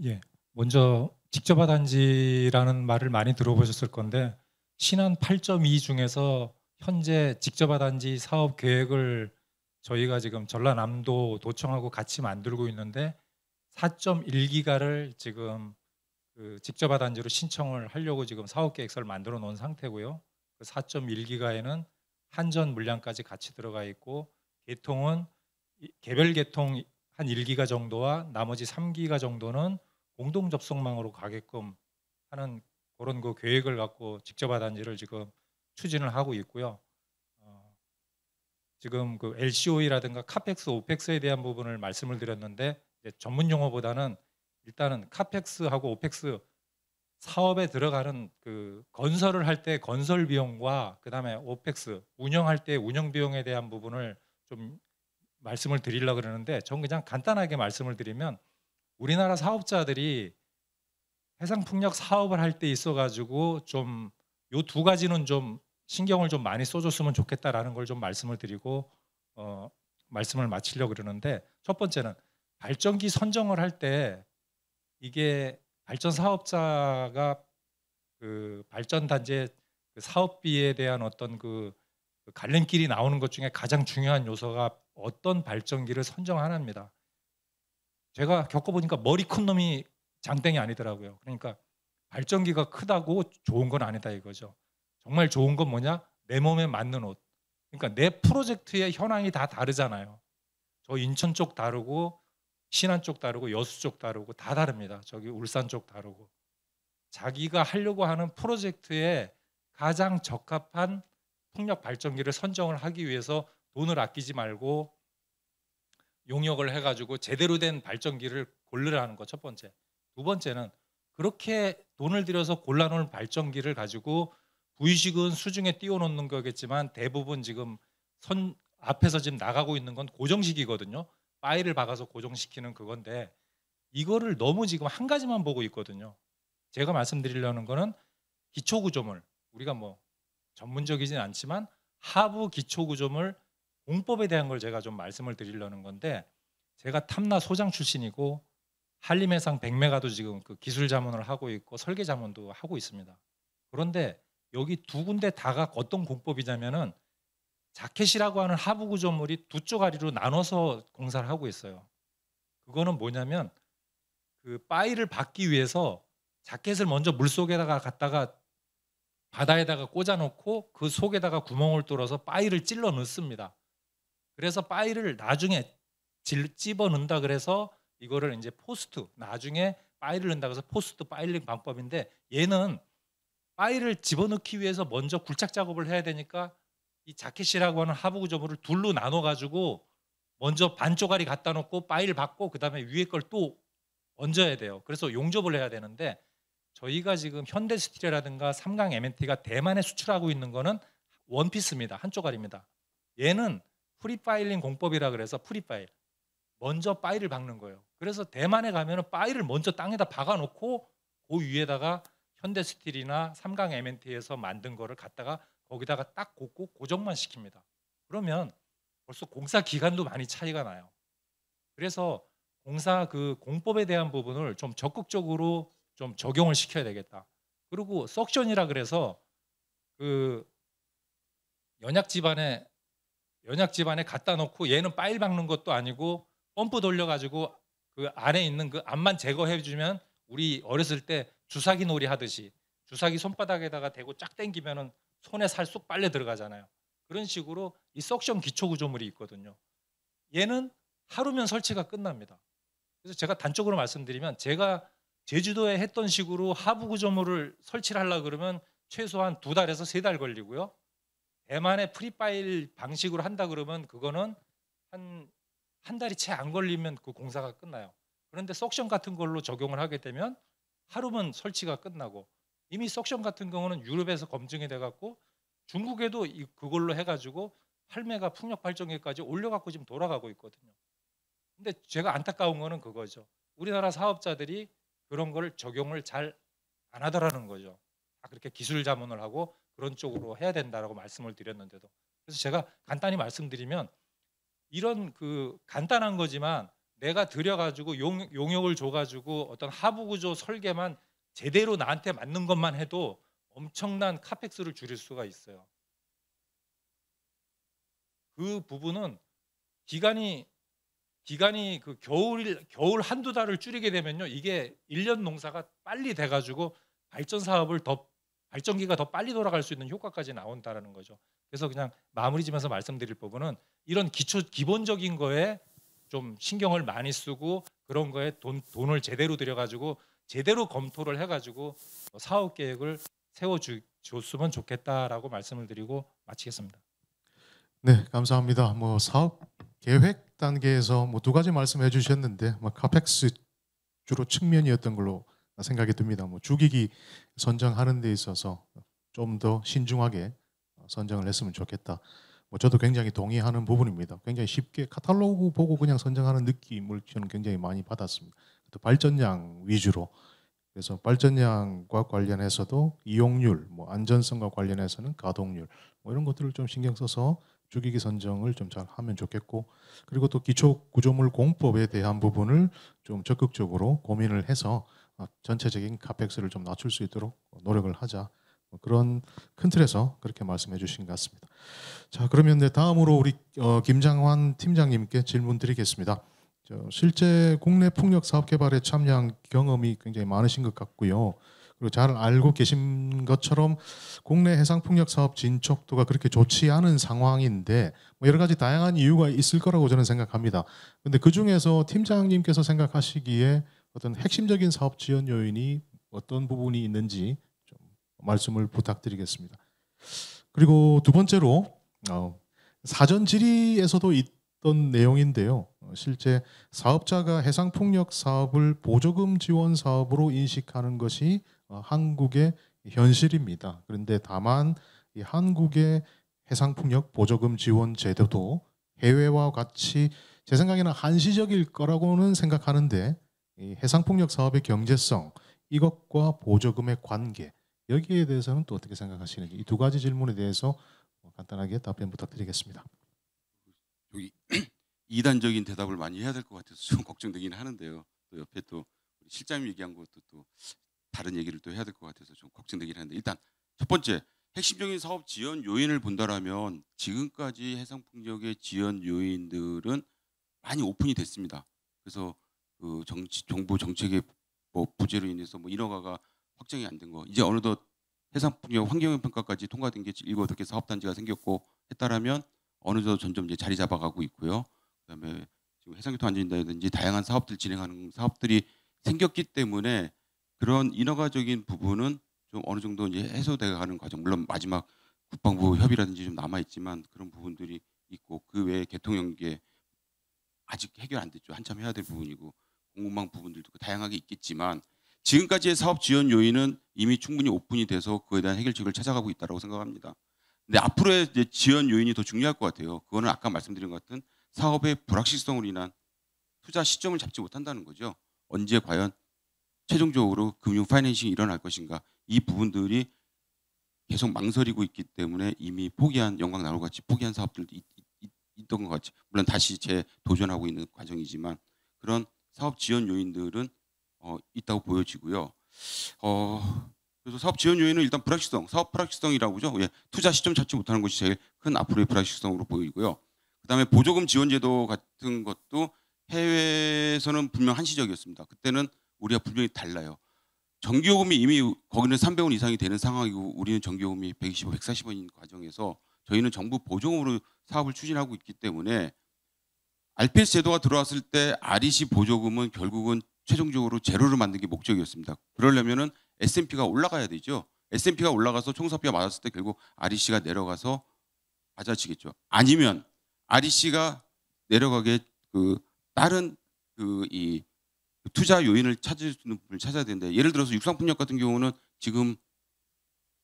예, 먼저 직접화 단지라는 말을 많이 들어보셨을 건데 신안 8.2 중에서 현재 직접화 단지 사업 계획을 저희가 지금 전라남도 도청하고 같이 만들고 있는데 4.1기가를 지금 그 직접화 단지로 신청을 하려고 지금 사업 계획서를 만들어 놓은 상태고요. 그 4.1기가에는 한전 물량까지 같이 들어가 있고 개통은 개별 개통 한 1기가 정도와 나머지 3기가 정도는 공동 접속망으로 가게끔 하는 그런 그 계획을 갖고 직접화 단지를 지금 추진을 하고 있고요. 지금 그 LCOE라든가 카펙스, 오펙스에 대한 부분을 말씀을 드렸는데 이제 전문 용어보다는 일단은 카펙스하고 오펙스 사업에 들어가는 그 건설을 할 때 건설 비용과 그다음에 오펙스 운영할 때 운영 비용에 대한 부분을 좀 말씀을 드리려고 그러는데 전 그냥 간단하게 말씀을 드리면 우리나라 사업자들이 해상풍력 사업을 할 때 있어 가지고 좀 요 두 가지는 좀 신경을 좀 많이 써줬으면 좋겠다라는 걸 좀 말씀을 드리고 말씀을 마치려고 그러는데 첫 번째는 발전기 선정을 할 때 이게 발전 사업자가 그 발전 단지의 그 사업비에 대한 어떤 그 갈림길이 나오는 것 중에 가장 중요한 요소가 어떤 발전기를 선정하냐입니다. 제가 겪어보니까 머리 큰 놈이 장땡이 아니더라고요. 그러니까 발전기가 크다고 좋은 건 아니다 이거죠. 정말 좋은 건 뭐냐? 내 몸에 맞는 옷. 그러니까 내 프로젝트의 현황이 다 다르잖아요. 저 인천 쪽 다르고 신안 쪽 다르고 여수 쪽 다르고 다 다릅니다. 저기 울산 쪽 다르고. 자기가 하려고 하는 프로젝트에 가장 적합한 풍력 발전기를 선정을 하기 위해서 돈을 아끼지 말고 용역을 해가지고 제대로 된 발전기를 고르라는 거 첫 번째. 두 번째는 그렇게 돈을 들여서 골라놓은 발전기를 가지고 부의식은 수중에 띄워놓는 거겠지만 대부분 지금 선 앞에서 지금 나가고 있는 건 고정식이거든요. 파일을 박아서 고정시키는 그건데 이거를 너무 지금 한 가지만 보고 있거든요. 제가 말씀드리려는 거는 기초구조물, 우리가 뭐 전문적이진 않지만 하부 기초구조물 공법에 대한 걸 제가 좀 말씀을 드리려는 건데, 제가 탐나 소장 출신이고 한림해상 100메가도 지금 그 기술 자문을 하고 있고 설계 자문도 하고 있습니다. 그런데 여기 두 군데 다가 어떤 공법이냐면은 자켓이라고 하는 하부 구조물이 두 쪼가리로 나눠서 공사를 하고 있어요. 그거는 뭐냐면 그 파일을 받기 위해서 자켓을 먼저 물 속에다가 갖다가 바다에다가 꽂아 놓고 그 속에다가 구멍을 뚫어서 파일을 찔러 넣습니다. 그래서 파일을 나중에 집어 넣는다 그래서 이거를 이제 포스트, 나중에 파일을 넣는다 그래서 포스트 파일링 방법인데, 얘는 파일을 집어넣기 위해서 먼저 굴착 작업을 해야 되니까 이 자켓이라고 하는 하부 구조물을 둘로 나눠 가지고 먼저 반 쪼가리 갖다 놓고 파일 받고 그다음에 위에 걸 또 얹어야 돼요. 그래서 용접을 해야 되는데, 저희가 지금 현대스틸이라든가 삼강 M&T가 대만에 수출하고 있는 거는 원피스입니다. 한 쪼가리입니다. 얘는 프리파일링 공법이라 그래서 프리파일, 먼저 파일을 박는 거예요. 그래서 대만에 가면은 파일을 먼저 땅에다 박아 놓고 그 위에다가 현대스틸이나 삼강 M&T에서 만든 거를 갖다가 거기다가 딱 꽂고 고정만 시킵니다. 그러면 벌써 공사 기간도 많이 차이가 나요. 그래서 공사 그 공법에 대한 부분을 좀 적극적으로 좀 적용을 시켜야 되겠다. 그리고 석션이라 그래서 그 연약 집안에 갖다 놓고 얘는 파일 박는 것도 아니고 펌프 돌려가지고 그 안에 있는 그 암만 제거해주면, 우리 어렸을 때 주사기 놀이 하듯이 주사기 손바닥에다가 대고 쫙 당기면은 손에 살 쏙 빨려 들어가잖아요. 그런 식으로 이 석션 기초 구조물이 있거든요. 얘는 하루면 설치가 끝납니다. 그래서 제가 단적으로 말씀드리면, 제가 제주도에 했던 식으로 하부 구조물을 설치를 하려고 그러면 최소한 2달에서 3달 걸리고요. 대만의 프리파일 방식으로 한다 그러면 그거는 한 달이 채 안 걸리면 그 공사가 끝나요. 그런데 석션 같은 걸로 적용을 하게 되면 하루면 설치가 끝나고, 이미 석션 같은 경우는 유럽에서 검증이 돼갖고 중국에도 그걸로 해가지고 8메가 풍력 발전기까지 올려갖고 지금 돌아가고 있거든요. 근데 제가 안타까운 거는 그거죠. 우리나라 사업자들이 그런 걸 적용을 잘 안 하더라는 거죠. 그렇게 기술 자문을 하고 그런 쪽으로 해야 된다라고 말씀을 드렸는데도. 그래서 제가 간단히 말씀드리면, 이런 그 간단한 거지만 내가 들여가지고 용역을 줘가지고 어떤 하부 구조 설계만 제대로 나한테 맞는 것만 해도 엄청난 카펙스를 줄일 수가 있어요. 그 부분은 기간이 그 겨울 한두 달을 줄이게 되면요, 이게 1년 농사가 빨리 돼가지고 발전기가 더 빨리 돌아갈 수 있는 효과까지 나온다라는 거죠. 그래서 그냥 마무리 지면서 말씀드릴 부분은 이런 기본적인 거에 좀 신경을 많이 쓰고 그런 거에 돈을 제대로 들여가지고 제대로 검토를 해가지고 사업 계획을 세워줬으면 좋겠다라고 말씀을 드리고 마치겠습니다. 네, 감사합니다. 뭐 사업 계획 단계에서 뭐 두 가지 말씀해 주셨는데, 뭐 카펙스 주로 측면이었던 걸로 생각이 듭니다. 뭐 주기기 선정하는 데 있어서 좀 더 신중하게 선정을 했으면 좋겠다. 뭐 저도 굉장히 동의하는 부분입니다. 굉장히 쉽게 카탈로그 보고 그냥 선정하는 느낌을 저는 굉장히 많이 받았습니다. 또 발전량 위주로. 그래서 발전량과 관련해서도 이용률, 뭐 안전성과 관련해서는 가동률, 뭐 이런 것들을 좀 신경 써서 주기기 선정을 좀 잘 하면 좋겠고, 그리고 또 기초 구조물 공법에 대한 부분을 좀 적극적으로 고민을 해서 전체적인 카펙스를 좀 낮출 수 있도록 노력을 하자. 그런 큰 틀에서 그렇게 말씀해 주신 것 같습니다. 자, 그러면 다음으로 우리 김장환 팀장님께 질문 드리겠습니다. 실제 국내 풍력 사업 개발에 참여한 경험이 굉장히 많으신 것 같고요. 그리고 잘 알고 계신 것처럼 국내 해상 풍력 사업 진척도가 그렇게 좋지 않은 상황인데 뭐 여러 가지 다양한 이유가 있을 거라고 저는 생각합니다. 그런데 그 중에서 팀장님께서 생각하시기에 어떤 핵심적인 사업 지원 요인이 어떤 부분이 있는지 좀 말씀을 부탁드리겠습니다. 그리고 두 번째로 사전 질의에서도 있던 내용인데요. 실제 사업자가 해상풍력 사업을 보조금 지원 사업으로 인식하는 것이 한국의 현실입니다. 그런데 다만 이 한국의 해상풍력 보조금 지원 제도도 해외와 같이 제 생각에는 한시적일 거라고는 생각하는데 이 해상풍력 사업의 경제성 이것과 보조금의 관계 여기에 대해서는 또 어떻게 생각하시는지 이 두 가지 질문에 대해서 간단하게 답변 부탁드리겠습니다. 여기 이단적인 대답을 많이 해야 될 것 같아서 좀 걱정되긴 하는데요. 또 옆에 또 우리 실장님 얘기한 것도 또 다른 얘기를 또 해야 될 것 같아서 좀 걱정되긴 하는데 일단 첫 번째 핵심적인 사업 지원 요인을 본다라면 지금까지 해상풍력의 지원 요인들은 많이 오픈이 됐습니다. 그래서 그 정부 정책의 뭐 부재로 인해서 뭐 인허가가 확정이 안 된 거 이제 어느덧 해상풍력 환경영 평가까지 통과된 게 7, 8개 사업단지가 생겼고 했다라면 어느덧 점점 이제 자리 잡아가고 있고요. 그다음에 지금 해상교통안전이라든지 다양한 사업들 진행하는 사업들이 생겼기 때문에 그런 인허가적인 부분은 좀 어느 정도 이제 해소돼가는 과정. 물론 마지막 국방부 협의라든지 좀 남아 있지만 그런 부분들이 있고 그 외에 개통 연계 아직 해결 안 됐죠. 한참 해야 될 부분이고 공공망 부분들도 다양하게 있겠지만 지금까지의 사업 지원 요인은 이미 충분히 오픈이 돼서 그에 대한 해결책을 찾아가고 있다고 생각합니다. 근데 앞으로의 이제 지원 요인이 더 중요할 것 같아요. 그거는 아까 말씀드린 것 같은 사업의 불확실성으로 인한 투자 시점을 잡지 못한다는 거죠. 언제 과연 최종적으로 금융 파이낸싱이 일어날 것인가 이 부분들이 계속 망설이고 있기 때문에 이미 포기한 영광 나홀 같이 포기한 사업들도 있던 것 같이 물론 다시 재도전하고 있는 과정이지만 그런 사업 지원 요인들은 있다고 보여지고요. 그래서 사업 지원 요인은 일단 불확실성, 사업 불확실성이라고 하죠. 예, 투자 시점 찾지 못하는 것이 제일 큰 앞으로의 불확실성으로 보이고요. 그다음에 보조금 지원 제도 같은 것도 해외에서는 분명 한시적이었습니다. 그때는 우리가 분명히 달라요. 전기요금이 이미 거기는 300원 이상이 되는 상황이고 우리는 전기요금이 120원, 140원인 과정에서 저희는 정부 보조금으로 사업을 추진하고 있기 때문에 RPS 제도가 들어왔을 때 REC 보조금은 결국은 최종적으로 제로를 만든 게 목적이었습니다. 그러려면은 S&P가 올라가야 되죠. S&P가 올라가서 총사비가 맞았을 때 결국 REC가 내려가서 맞아지겠죠. 아니면 REC가 내려가게 그 다른 이 투자 요인을 찾을 수 있는 부분을 찾아야 되는데 예를 들어서 육상풍력 같은 경우는 지금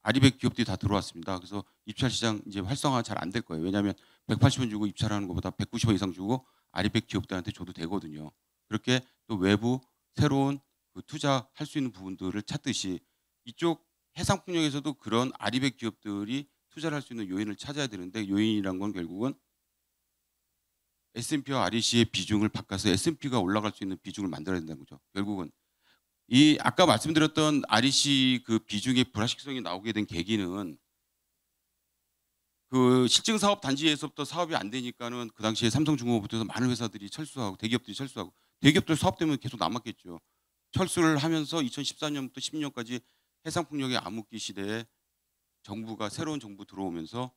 아리백 기업들이 다 들어왔습니다. 그래서 입찰 시장 이제 활성화 잘 안 될 거예요. 왜냐하면 180원 주고 입찰하는 것보다 190원 이상 주고 아리백 기업들한테 줘도 되거든요. 그렇게 또 외부 새로운 그 투자할 수 있는 부분들을 찾듯이 이쪽 해상풍력에서도 그런 아리백 기업들이 투자를 할 수 있는 요인을 찾아야 되는데 요인이란 건 결국은 S&P와 REC의 비중을 바꿔서 S&P가 올라갈 수 있는 비중을 만들어야 된다는 거죠. 결국은 이 아까 말씀드렸던 REC 그 비중의 불확실성이 나오게 된 계기는 그 실증 사업 단지에서부터 사업이 안 되니까는 그 당시에 삼성중공업부터 해서 많은 회사들이 철수하고 대기업들이 철수하고 대기업들 사업 때문에 계속 남았겠죠. 철수를 하면서 2014년부터 10년까지 해상풍력의 암흑기 시대에 정부가 새로운 정부 들어오면서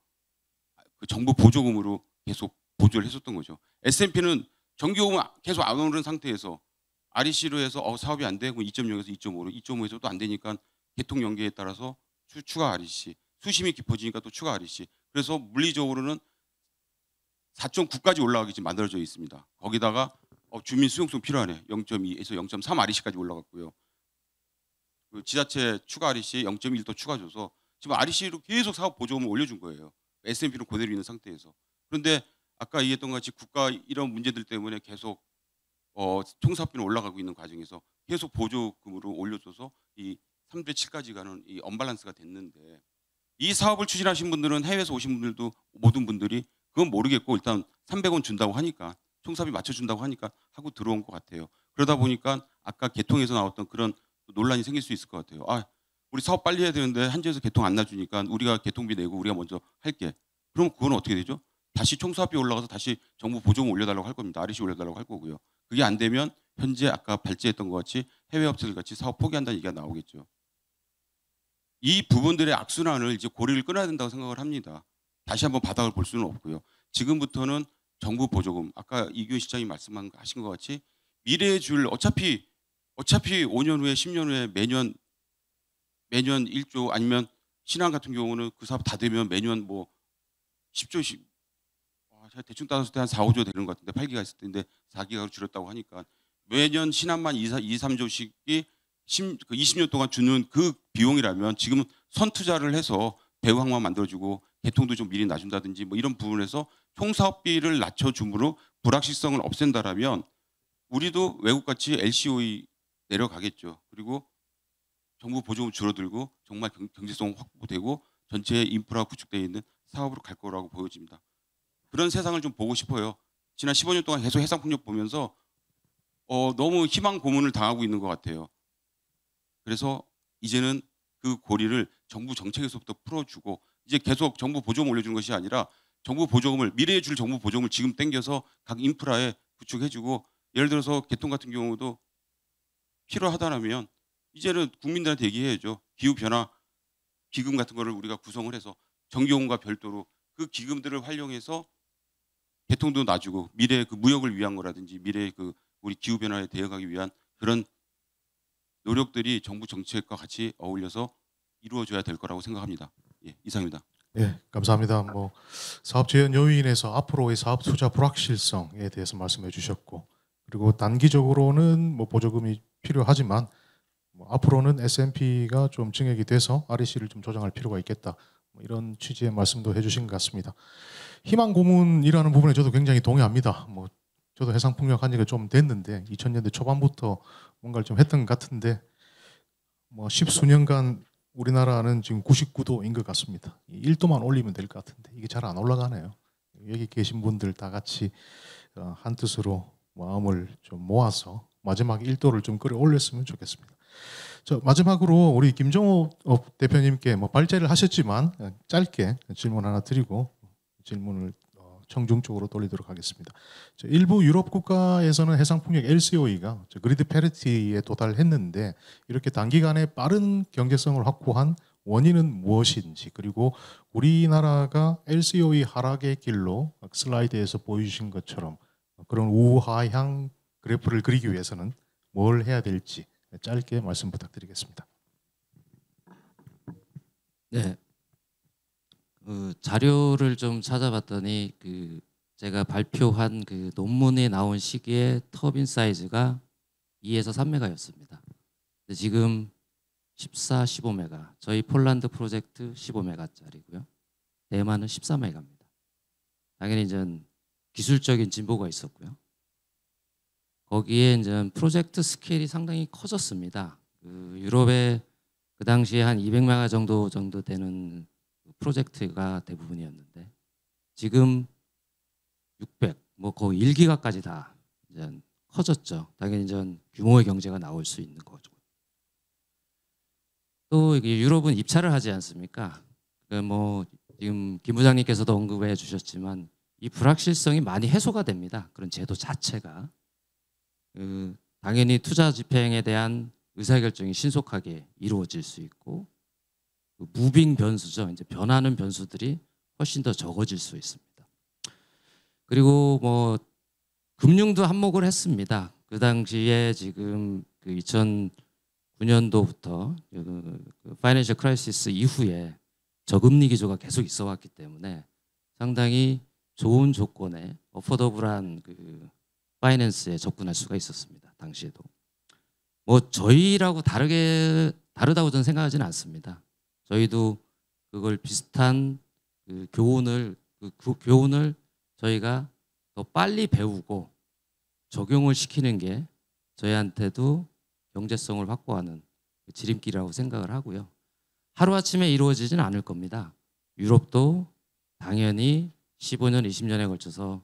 그 정부 보조금으로 계속 보조를 했었던 거죠. S&P는 전기요금 계속 안 오르는 상태에서 REC로 해서 사업이 안 되고 2.0에서 2.5로 2.5에서 또 안 되니까 개통 연계에 따라서 추가 REC 수심이 깊어지니까 또 추가 REC 그래서 물리적으로는 4.9까지 올라가기 지금 만들어져 있습니다. 거기다가 주민 수용성 필요하네 0.2에서 0.3 REC까지 올라갔고요. 그 지자체 추가 REC 0.1도 추가 줘서 지금 REC로 계속 사업 보조금을 올려준 거예요. S&P는 그대로 있는 상태에서. 그런데 아까 얘기했던 것 같이 국가 이런 문제들 때문에 계속 총사업비는 올라가고 있는 과정에서 계속 보조금으로 올려줘서 이 3대 7까지 가는 이 언밸런스가 됐는데 이 사업을 추진하신 분들은 해외에서 오신 분들도 모든 분들이 그건 모르겠고 일단 300원 준다고 하니까 총사비 맞춰준다고 하니까 하고 들어온 것 같아요. 그러다 보니까 아까 개통에서 나왔던 그런 논란이 생길 수 있을 것 같아요. 우리 사업 빨리 해야 되는데 한지에서 개통 안 놔주니까 우리가 개통비 내고 우리가 먼저 할게. 그럼 그건 어떻게 되죠? 다시 총사업비 올라가서 다시 정부 보조금 올려달라고 할 겁니다. REC 올려달라고 할 거고요. 그게 안 되면 현재 아까 발제했던 것 같이 해외 업체들 같이 사업 포기한다는 얘기가 나오겠죠. 이 부분들의 악순환을 이제 고리를 끊어야 된다고 생각을 합니다. 다시 한번 바닥을 볼 수는 없고요. 지금부터는 정부 보조금 아까 이규현 시장이 말씀하신 것 같이 미래에 줄 어차피 5년 후에 10년 후에 매년 매년 1조 아니면 신한 같은 경우는 그 사업 다 되면 매년 뭐 10조씩 제가 대충 따졌을 때 한 4, 5조 되는 것 같은데 8기가 있을 텐데 4기가로 줄였다고 하니까 매년 신한만 2, 3조씩이 20년 동안 주는 그 비용이라면 지금 선투자를 해서 배후항만 만들어주고 개통도 좀 미리 놔준다든지 뭐 이런 부분에서 총사업비를 낮춰줌으로 불확실성을 없앤다라면 우리도 외국같이 LCOE 내려가겠죠. 그리고 정부 보조금 줄어들고 정말 경제성 확보되고 전체 인프라 구축되어 있는 사업으로 갈 거라고 보여집니다. 그런 세상을 좀 보고 싶어요. 지난 15년 동안 계속 해상풍력 보면서 너무 희망 고문을 당하고 있는 것 같아요. 그래서 이제는 그 고리를 정부 정책에서부터 풀어주고 이제 계속 정부 보조금 올려주는 것이 아니라 정부 보조금을 미래에 줄 정부 보조금을 지금 땡겨서 각 인프라에 구축해주고 예를 들어서 개통 같은 경우도 필요하다면 이제는 국민들한테 얘기해야죠. 기후변화 기금 같은 거를 우리가 구성을 해서 전기요금과 별도로 그 기금들을 활용해서 개통도 놔주고 미래의 그 무역을 위한 거라든지 미래의 그 우리 기후변화에 대응하기 위한 그런 노력들이 정부 정책과 같이 어울려서 이루어져야 될 거라고 생각합니다. 예, 이상입니다. 예, 감사합니다. 뭐 사업 제한 요인에서 앞으로의 사업 투자 불확실성에 대해서 말씀해 주셨고 그리고 단기적으로는 뭐 보조금이 필요하지만 뭐 앞으로는 S&P가 좀 증액이 돼서 REC를 좀 조정할 필요가 있겠다. 뭐 이런 취지의 말씀도 해주신 것 같습니다. 희망 고문이라는 부분에 저도 굉장히 동의합니다. 뭐 저도 해상풍력 한 지가 좀 됐는데 2000년대 초반부터 뭔가를 좀 했던 것 같은데 뭐 십수년간 우리나라는 지금 99도인 것 같습니다. 1도만 올리면 될 것 같은데 이게 잘 안 올라가네요. 여기 계신 분들 다 같이 한 뜻으로 마음을 좀 모아서 마지막 1도를 좀 끌어올렸으면 좋겠습니다. 저 마지막으로 우리 김정호 대표님께 뭐 발제를 하셨지만 짧게 질문 하나 드리고 질문을 청중 쪽으로 돌리도록 하겠습니다. 일부 유럽 국가에서는 해상풍력 LCOE가 그리드 패리티에 도달했는데 이렇게 단기간에 빠른 경제성을 확보한 원인은 무엇인지 그리고 우리나라가 LCOE 하락의 길로 슬라이드에서 보여주신 것처럼 그런 우하향 그래프를 그리기 위해서는 뭘 해야 될지 짧게 말씀 부탁드리겠습니다. 네. 자료를 좀 찾아봤더니 제가 발표한 그 논문에 나온 시기에 터빈 사이즈가 2에서 3메가였습니다. 근데 지금 14, 15메가. 저희 폴란드 프로젝트 15메가짜리고요. 대만은 14메가입니다. 당연히 이제 기술적인 진보가 있었고요. 거기에 이제 프로젝트 스케일이 상당히 커졌습니다. 유럽에 그 당시에 한 200메가 정도 되는 프로젝트가 대부분이었는데 지금 600, 뭐 거의 1기가까지 다 이제 커졌죠. 당연히 이제 규모의 경제가 나올 수 있는 거죠. 또 이게 유럽은 입찰을 하지 않습니까? 뭐 지금 김 부장님께서도 언급해 주셨지만 이 불확실성이 많이 해소가 됩니다. 그런 제도 자체가 당연히 투자 집행에 대한 의사결정이 신속하게 이루어질 수 있고 무빙 변수죠. 이제 변하는 변수들이 훨씬 더 적어질 수 있습니다. 그리고 뭐 금융도 한몫을 했습니다. 그 당시에 지금 2009년도부터 파이낸셜 크라이시스 이후에 저금리 기조가 계속 있어 왔기 때문에 상당히 좋은 조건에 어포더블한 파이낸스에 접근할 수가 있었습니다. 당시에도. 뭐 저희라고 다르다고 저는 생각하지는 않습니다. 저희도 그걸 비슷한 교훈을 저희가 더 빨리 배우고 적용을 시키는 게 저희한테도 경제성을 확보하는 지름길이라고 생각을 하고요. 하루아침에 이루어지지는 않을 겁니다. 유럽도 당연히 15년, 20년에 걸쳐서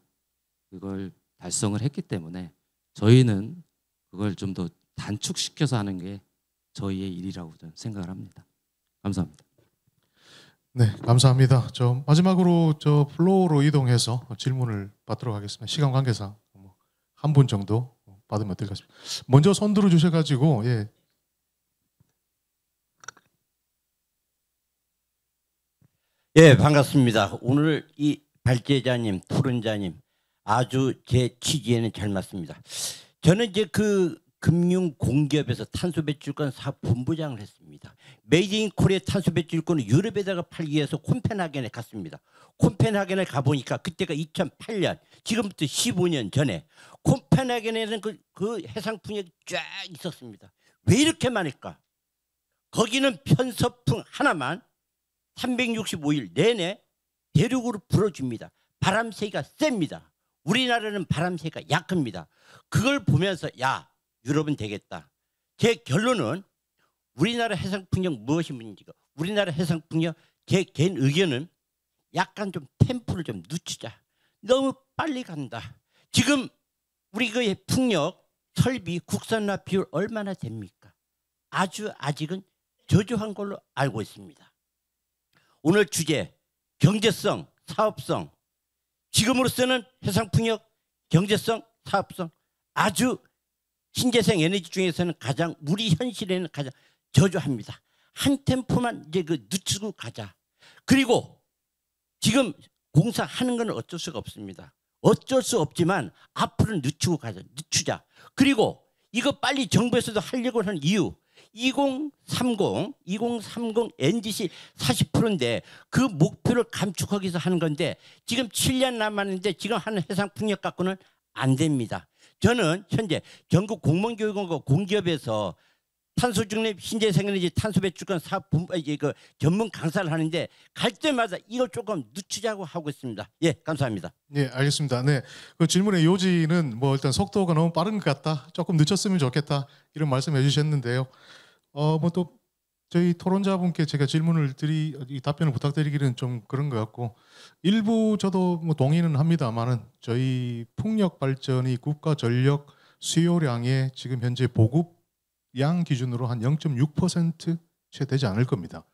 그걸 달성을 했기 때문에 저희는 그걸 좀 더 단축시켜서 하는 게 저희의 일이라고 저는 생각을 합니다. 감사합니다. 네, 감사합니다. 마지막으로 플로어로 이동해서 질문을 받도록 하겠습니다. 시간 관계상 한 분 정도 받으면 어떨까 싶습니다. 먼저 손 들어 주셔가지고 예. 예, 반갑습니다. 오늘 이 발제자님, 토론자님 아주 제 취지에는 잘 맞습니다. 저는 이제 그 금융공기업에서 탄소배출권 사업본부장을 했습니다. 메이드 인 코리아 탄소배출권을 유럽에다가 팔기 위해서 콘펜하겐에 갔습니다. 콘펜하겐에 가보니까 그때가 2008년, 지금부터 15년 전에 콘펜하겐에는 그 해상풍력이 쫙 있었습니다. 왜 이렇게 많을까? 거기는 편서풍 하나만 365일 내내 대륙으로 불어줍니다. 바람세기가 셉니다. 우리나라는 바람세기가 약합니다. 그걸 보면서 야, 유럽은 되겠다. 제 결론은 우리나라 해상풍력 무엇이 문제인가? 우리나라 해상풍력 제 개인 의견은 약간 좀 템포를 좀 늦추자. 너무 빨리 간다. 지금 우리 그 풍력 설비 국산화 비율 얼마나 됩니까? 아직은 저조한 걸로 알고 있습니다. 오늘 주제 경제성, 사업성. 지금으로서는 해상풍력 경제성, 사업성 아주 신재생 에너지 중에서는 가장 우리 현실에는 가장 저조합니다. 한 템포만 이제 그 늦추고 가자. 그리고 지금 공사하는 건 어쩔 수가 없습니다. 어쩔 수 없지만 앞으로는 늦추고 가자. 늦추자. 그리고 이거 빨리 정부에서도 하려고 하는 이유 2030 NDC 40%인데 그 목표를 감축하기 위해서 하는 건데 지금 7년 남았는데 지금 하는 해상풍력 갖고는 안 됩니다. 저는 현재 전국 공무원교육원과 공기업에서 탄소중립 신재생에너지 탄소배출권 사업 그 전문 강사를 하는데 갈 때마다 이걸 조금 늦추자고 하고 있습니다. 예, 감사합니다. 네, 알겠습니다. 네, 그 질문의 요지는 뭐 일단 속도가 너무 빠른 것 같다, 조금 늦췄으면 좋겠다 이런 말씀해 주셨는데요. 뭐 또 저희 토론자분께 제가 답변을 부탁드리기는 좀 그런 것 같고 일부 저도 뭐 동의는 합니다만은 저희 풍력 발전이 국가 전력 수요량의 지금 현재 보급량 기준으로 한 0.6% 채 되지 않을 겁니다.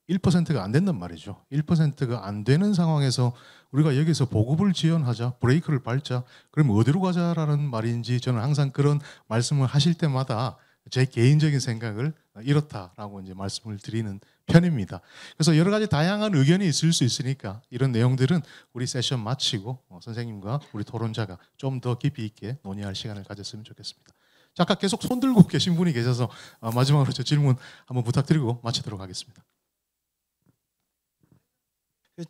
1%가 안 된단 말이죠. 1%가 안 되는 상황에서 우리가 여기서 보급을 지연하자, 브레이크를 밟자, 그럼 어디로 가자라는 말인지 저는 항상 그런 말씀을 하실 때마다 제 개인적인 생각을 이렇다라고 이제 말씀을 드리는 편입니다. 그래서 여러 가지 다양한 의견이 있을 수 있으니까 이런 내용들은 우리 세션 마치고 선생님과 우리 토론자가 좀 더 깊이 있게 논의할 시간을 가졌으면 좋겠습니다. 자, 아까 계속 손 들고 계신 분이 계셔서 마지막으로 저 질문 한번 부탁드리고 마치도록 하겠습니다.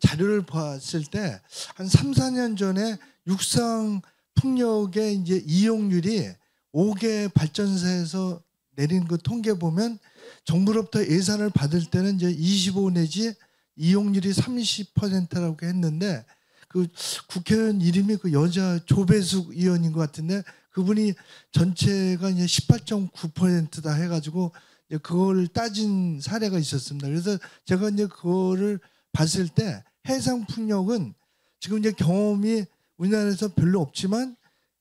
자료를 봤을 때 한 3, 4년 전에 육상 풍력의 이제 이용률이 5개 발전소에서 내린 그 통계 보면 정부로부터 예산을 받을 때는 이제 25 내지 이용률이 30%라고 했는데 그 국회의원 이름이 그 여자 조배숙 의원인 것 같은데 그분이 전체가 이제 18.9%다 해가지고 이제 그걸 따진 사례가 있었습니다. 그래서 제가 이제 그거를 봤을 때 해상 풍력은 지금 이제 경험이 우리나라에서 별로 없지만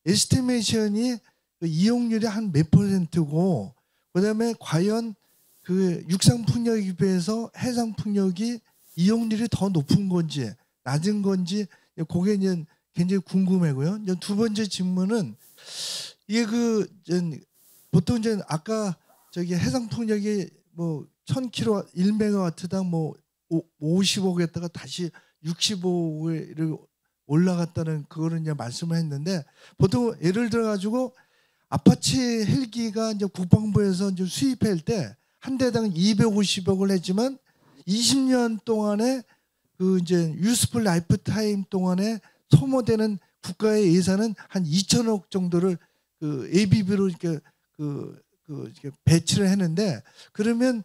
에스티메이션이 그 이용률이 한 몇 %고 그다음에 과연 그 육상 풍력에 비해서 해상 풍력이 이용률이 더 높은 건지 낮은 건지 그게 이제 굉장히 궁금하고요. 이제 두 번째 질문은 이게 그 보통 이제 아까 저기 해상 풍력이 뭐 1000kW 1메가와트당 뭐 55개다가 다시 65를 올라갔다는 그거를 이제 말씀을 했는데 보통 예를 들어 가지고 아파치 헬기가 이제 국방부에서 이제 수입할 때 한 대당 250억을 했지만 20년 동안에 그 이제 유스풀 라이프 타임 동안에 소모되는 국가의 예산은 한 2천억 정도를 그 ABB로 이렇게 이렇게 배치를 했는데 그러면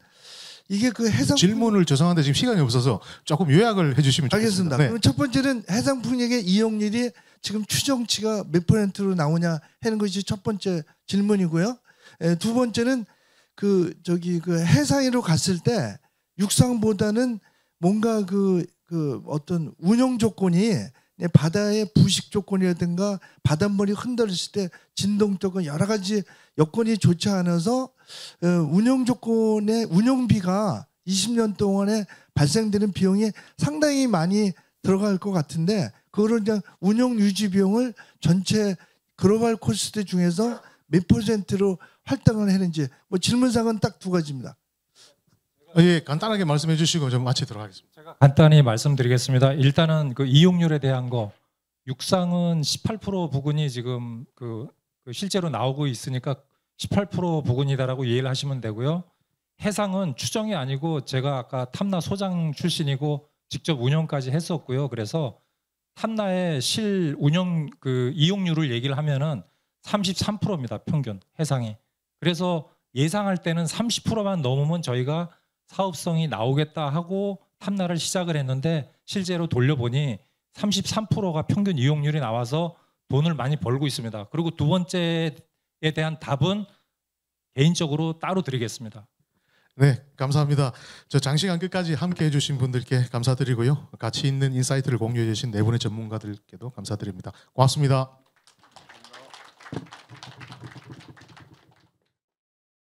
이게 그 해상 질문을 죄송한데 지금 시간이 없어서 조금 요약을 해주시면 좋겠습니다. 알겠습니다. 네. 그럼 첫 번째는 해상 풍력의 이용률이 지금 추정치가 몇 %로 나오냐 하는 것이 첫 번째 질문이고요. 두 번째는 그 해상으로 갔을 때 육상보다는 뭔가 그 어떤 운영 조건이 바다의 부식 조건이라든가 바닷물이 흔들렸을 때 진동 조건 여러 가지 여건이 좋지 않아서 운영 조건의 운영비가 20년 동안에 발생되는 비용이 상당히 많이 들어갈 것 같은데 그거를 그냥 운영 유지 비용을 전체 글로벌 코스트 중에서 몇 %로 할당을 했는지 뭐 질문사항은 딱 두 가지입니다. 예, 간단하게 말씀해 주시고 좀 마치도록 하겠습니다. 제가 간단히 말씀드리겠습니다. 일단은 그 이용률에 대한 거 육상은 18% 부근이 지금 그 실제로 나오고 있으니까 18% 부근이다라고 이해를 하시면 되고요. 해상은 추정이 아니고 제가 아까 탐나 소장 출신이고 직접 운영까지 했었고요. 그래서 탐나의 실 운영 그 이용률을 얘기를 하면은 33%입니다. 평균 해상이. 그래서 예상할 때는 30%만 넘으면 저희가 사업성이 나오겠다 하고 탐나를 시작을 했는데 실제로 돌려보니 33%가 평균 이용률이 나와서 돈을 많이 벌고 있습니다. 그리고 두 번째에 대한 답은 개인적으로 따로 드리겠습니다. 네, 감사합니다. 저 장시간 끝까지 함께해 주신 분들께 감사드리고요. 가치 있는 인사이트를 공유해 주신 네 분의 전문가들께도 감사드립니다. 고맙습니다.